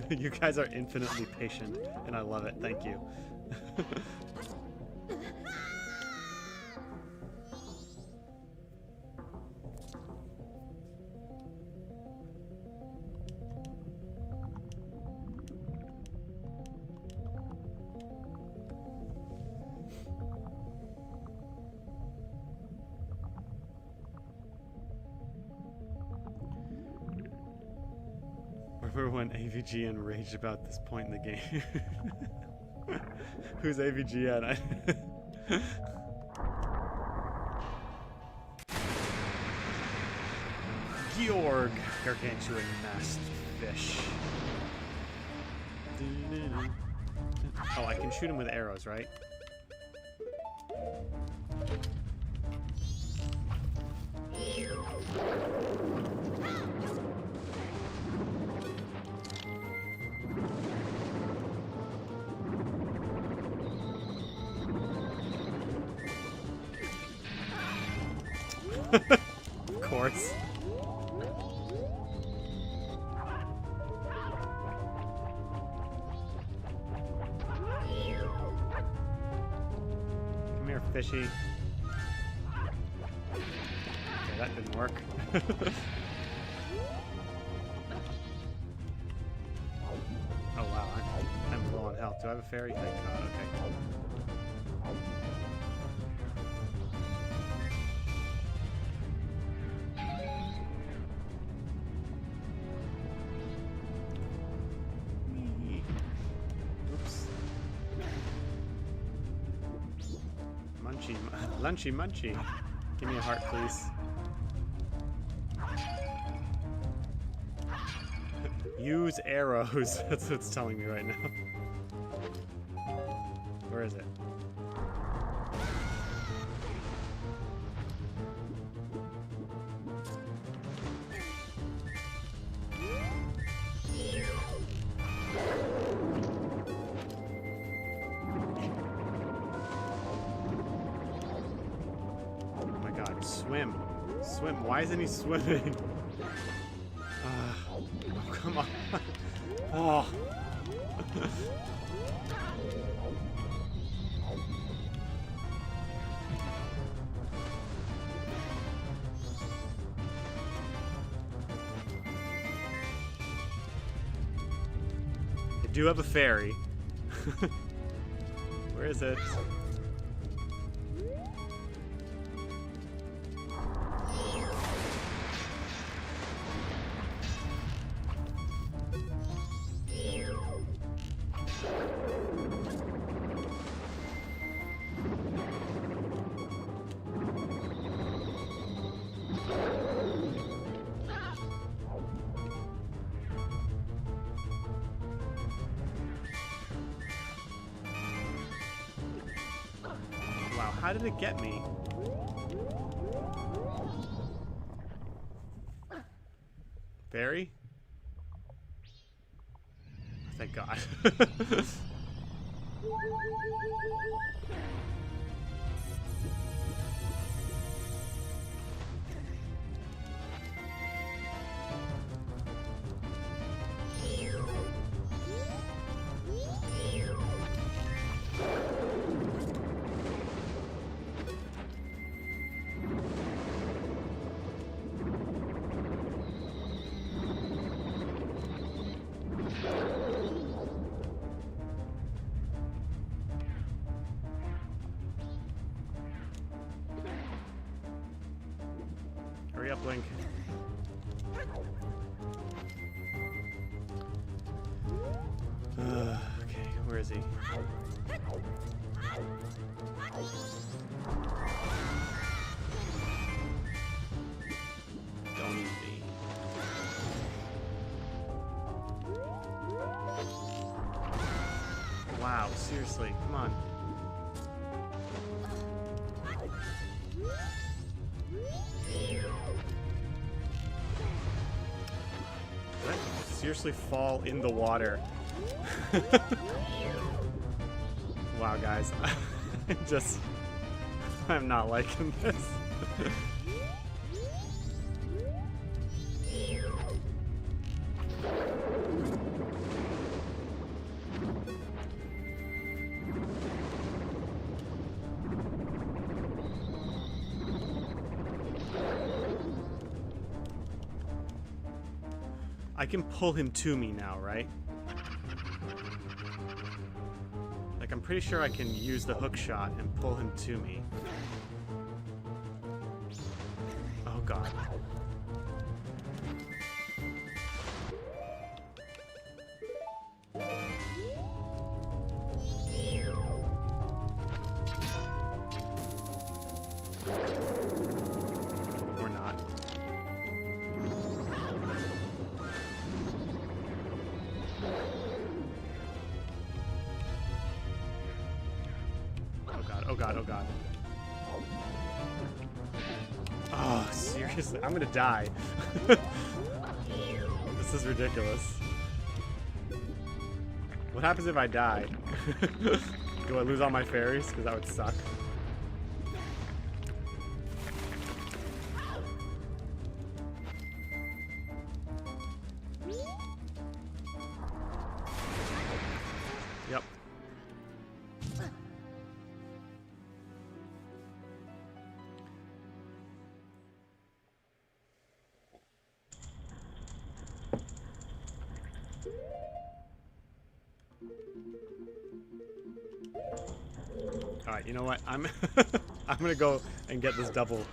you guys are infinitely patient, and I love it. Thank you. Remember when AVGN raged about this point in the game? Who's AVGN? Georg, gargantuan masked fish. Oh, I can shoot him with arrows, right? Of course. Come here, fishy. Okay, that didn't work. Oh wow, I'm low on health. Do I have a fairy? Thank God. Okay. Oops. Lunchy munchy. Give me a heart, please. Use arrows. That's what it's telling me right now. Where is it? Oh my God, swim. Swim. Why isn't he swimming? Oh, come on. Oh. I do have a fairy. Where is it? Wow, how did it get me? Fairy? Thank God. Hurry up, Link. Okay, where is he? Don't eat me. Wow, seriously, come on. Did I seriously fall in the water? Wow, guys. I'm not liking this. I can pull him to me now, right? Like, I'm pretty sure I can use the hook shot and pull him to me. Oh, God. Or not. god, oh god. Oh, seriously? I'm gonna die. This is ridiculous. What happens if I die? Do I lose all my fairies? Because that would suck. Yep. All right, you know what? I'm I'm gonna go and get this double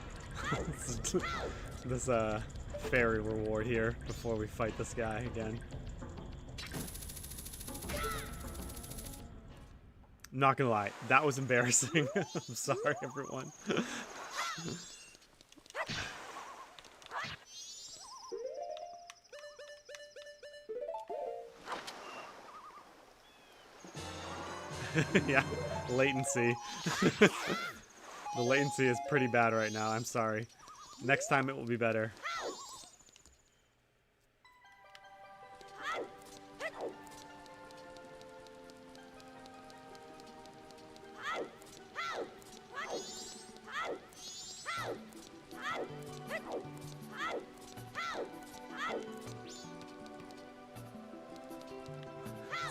this fairy reward here before we fight this guy again. Not gonna lie, that was embarrassing. I'm sorry, everyone. Yeah, latency. The latency is pretty bad right now. I'm sorry. Next time it will be better.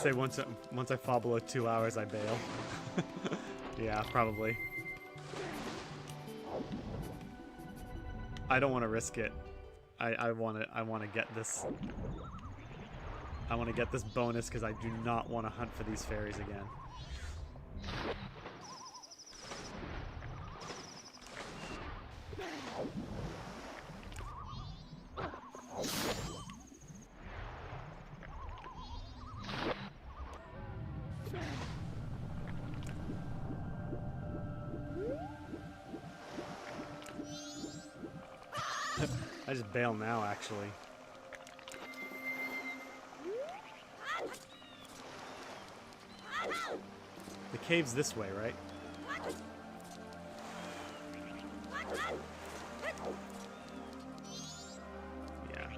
Say once I fall below 2 hours, I bail. Yeah, probably. I don't want to risk it. I want to get this. I want to get this bonus because I do not want to hunt for these fairies again. I just bail now, actually. The cave's this way, right? Yeah.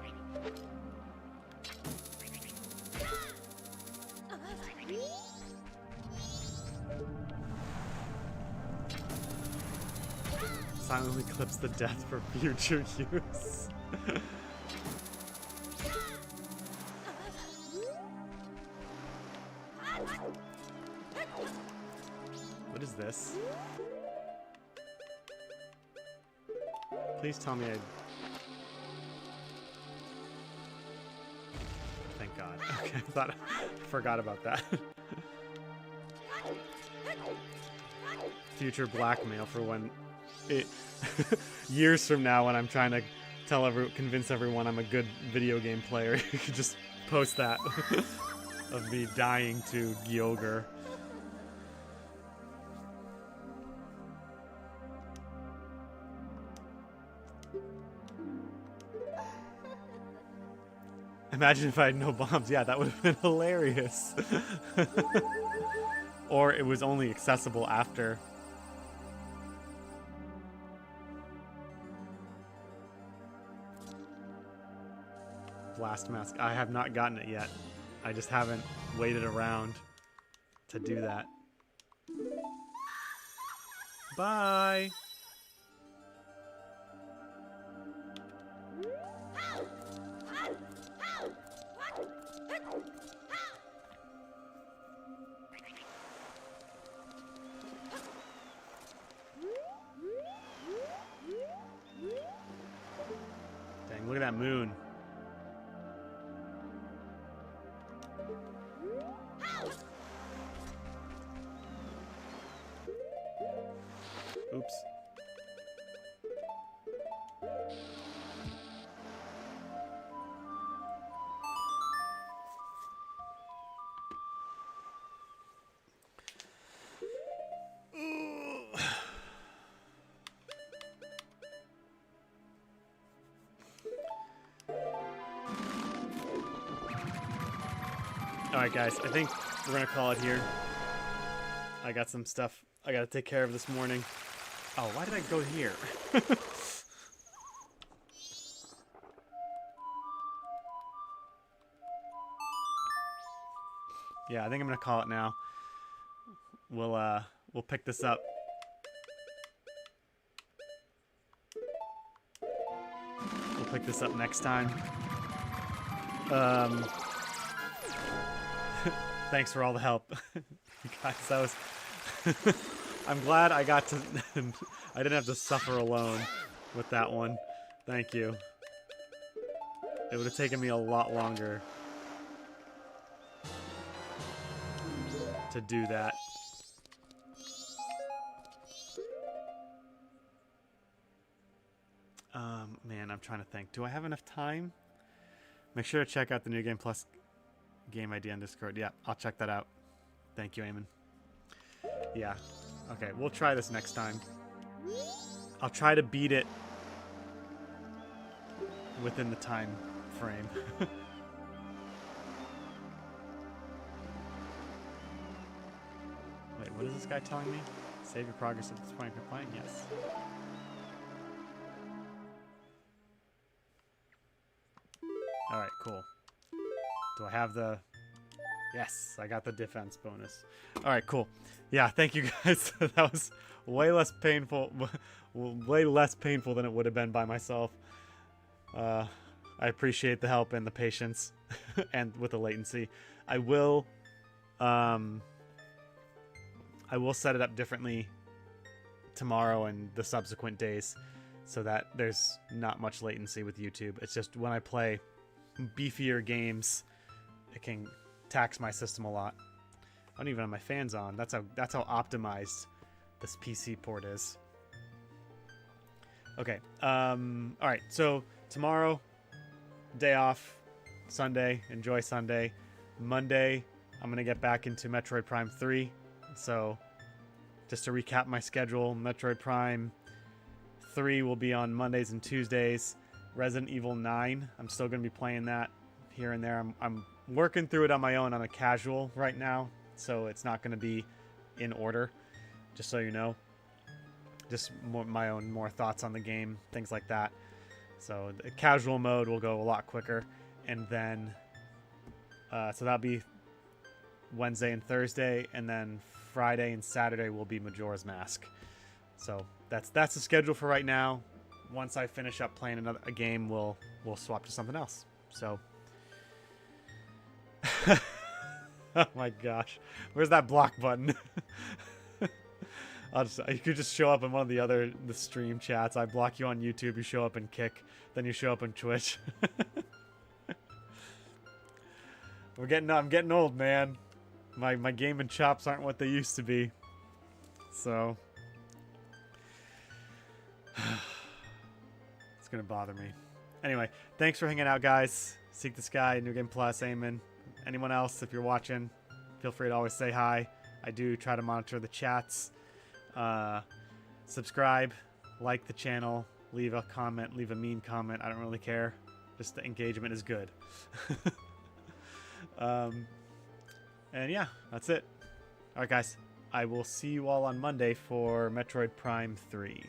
Silently clips the death for future use. What is this? Please tell me I... Thank God. Okay, I forgot about that. Future blackmail for when it... years from now when I'm trying to convince everyone I'm a good video game player, you could just post that of me dying to Gyogre. Imagine if I had no bombs. Yeah, that would have been hilarious. Or it was only accessible after. Blast mask. I have not gotten it yet. I just haven't waited around to do that. Bye! Dang, look at that moon. Oops. Alright guys, I think we're gonna call it here. I got some stuff I gotta take care of this morning. Oh, why did I go here? Yeah, I think I'm gonna call it now. We'll pick this up. We'll pick this up next time. Thanks for all the help. Guys, that was... I'm glad I got to... I didn't have to suffer alone with that one. Thank you. It would have taken me a lot longer to do that. Man, I'm trying to think. Do I have enough time? Make sure to check out the New Game Plus game ID on Discord. Yeah, I'll check that out. Thank you, Eamon. Yeah. Okay, we'll try this next time. I'll try to beat it within the time frame. Wait, what is this guy telling me? Save your progress at this point if you're playing? Yes. Alright, cool. Do I have the... Yes, I got the defense bonus. Alright, cool. Yeah, thank you guys. That was way less painful. Way less painful than it would have been by myself. I appreciate the help and the patience. And with the latency. I will set it up differently tomorrow and the subsequent days so that there's not much latency with YouTube. It's just when I play beefier games, it can tax my system a lot. I don't even have my fans on. That's how optimized this PC port is. Okay. All right. So tomorrow, day off. Sunday, enjoy Sunday. Monday, I'm gonna get back into Metroid Prime 3. So, just to recap my schedule, Metroid Prime 3 will be on Mondays and Tuesdays. Resident Evil 9, I'm still gonna be playing that here and there. I'm working through it on my own on a casual right now, so it's not gonna be in order. Just so you know, just my own thoughts on the game, things like that. So the casual mode will go a lot quicker, and then so that'll be Wednesday and Thursday, and then Friday and Saturday will be Majora's Mask. So that's the schedule for right now. Once I finish up playing a game, we'll swap to something else. So, oh my gosh, where's that block button? You could just show up in one of the stream chats. I block you on YouTube, you show up in Kick, then you show up in Twitch. I'm getting old, man. My gaming chops aren't what they used to be. So it's gonna bother me. Anyway, thanks for hanging out, guys. Seek the Sky, New Game Plus, Eamon. Anyone else, if you're watching, feel free to always say hi. I do try to monitor the chats. Subscribe, like the channel, leave a comment, leave a mean comment. I don't really care. Just the engagement is good. And yeah, that's it. Alright guys, I will see you all on Monday for Metroid Prime 3.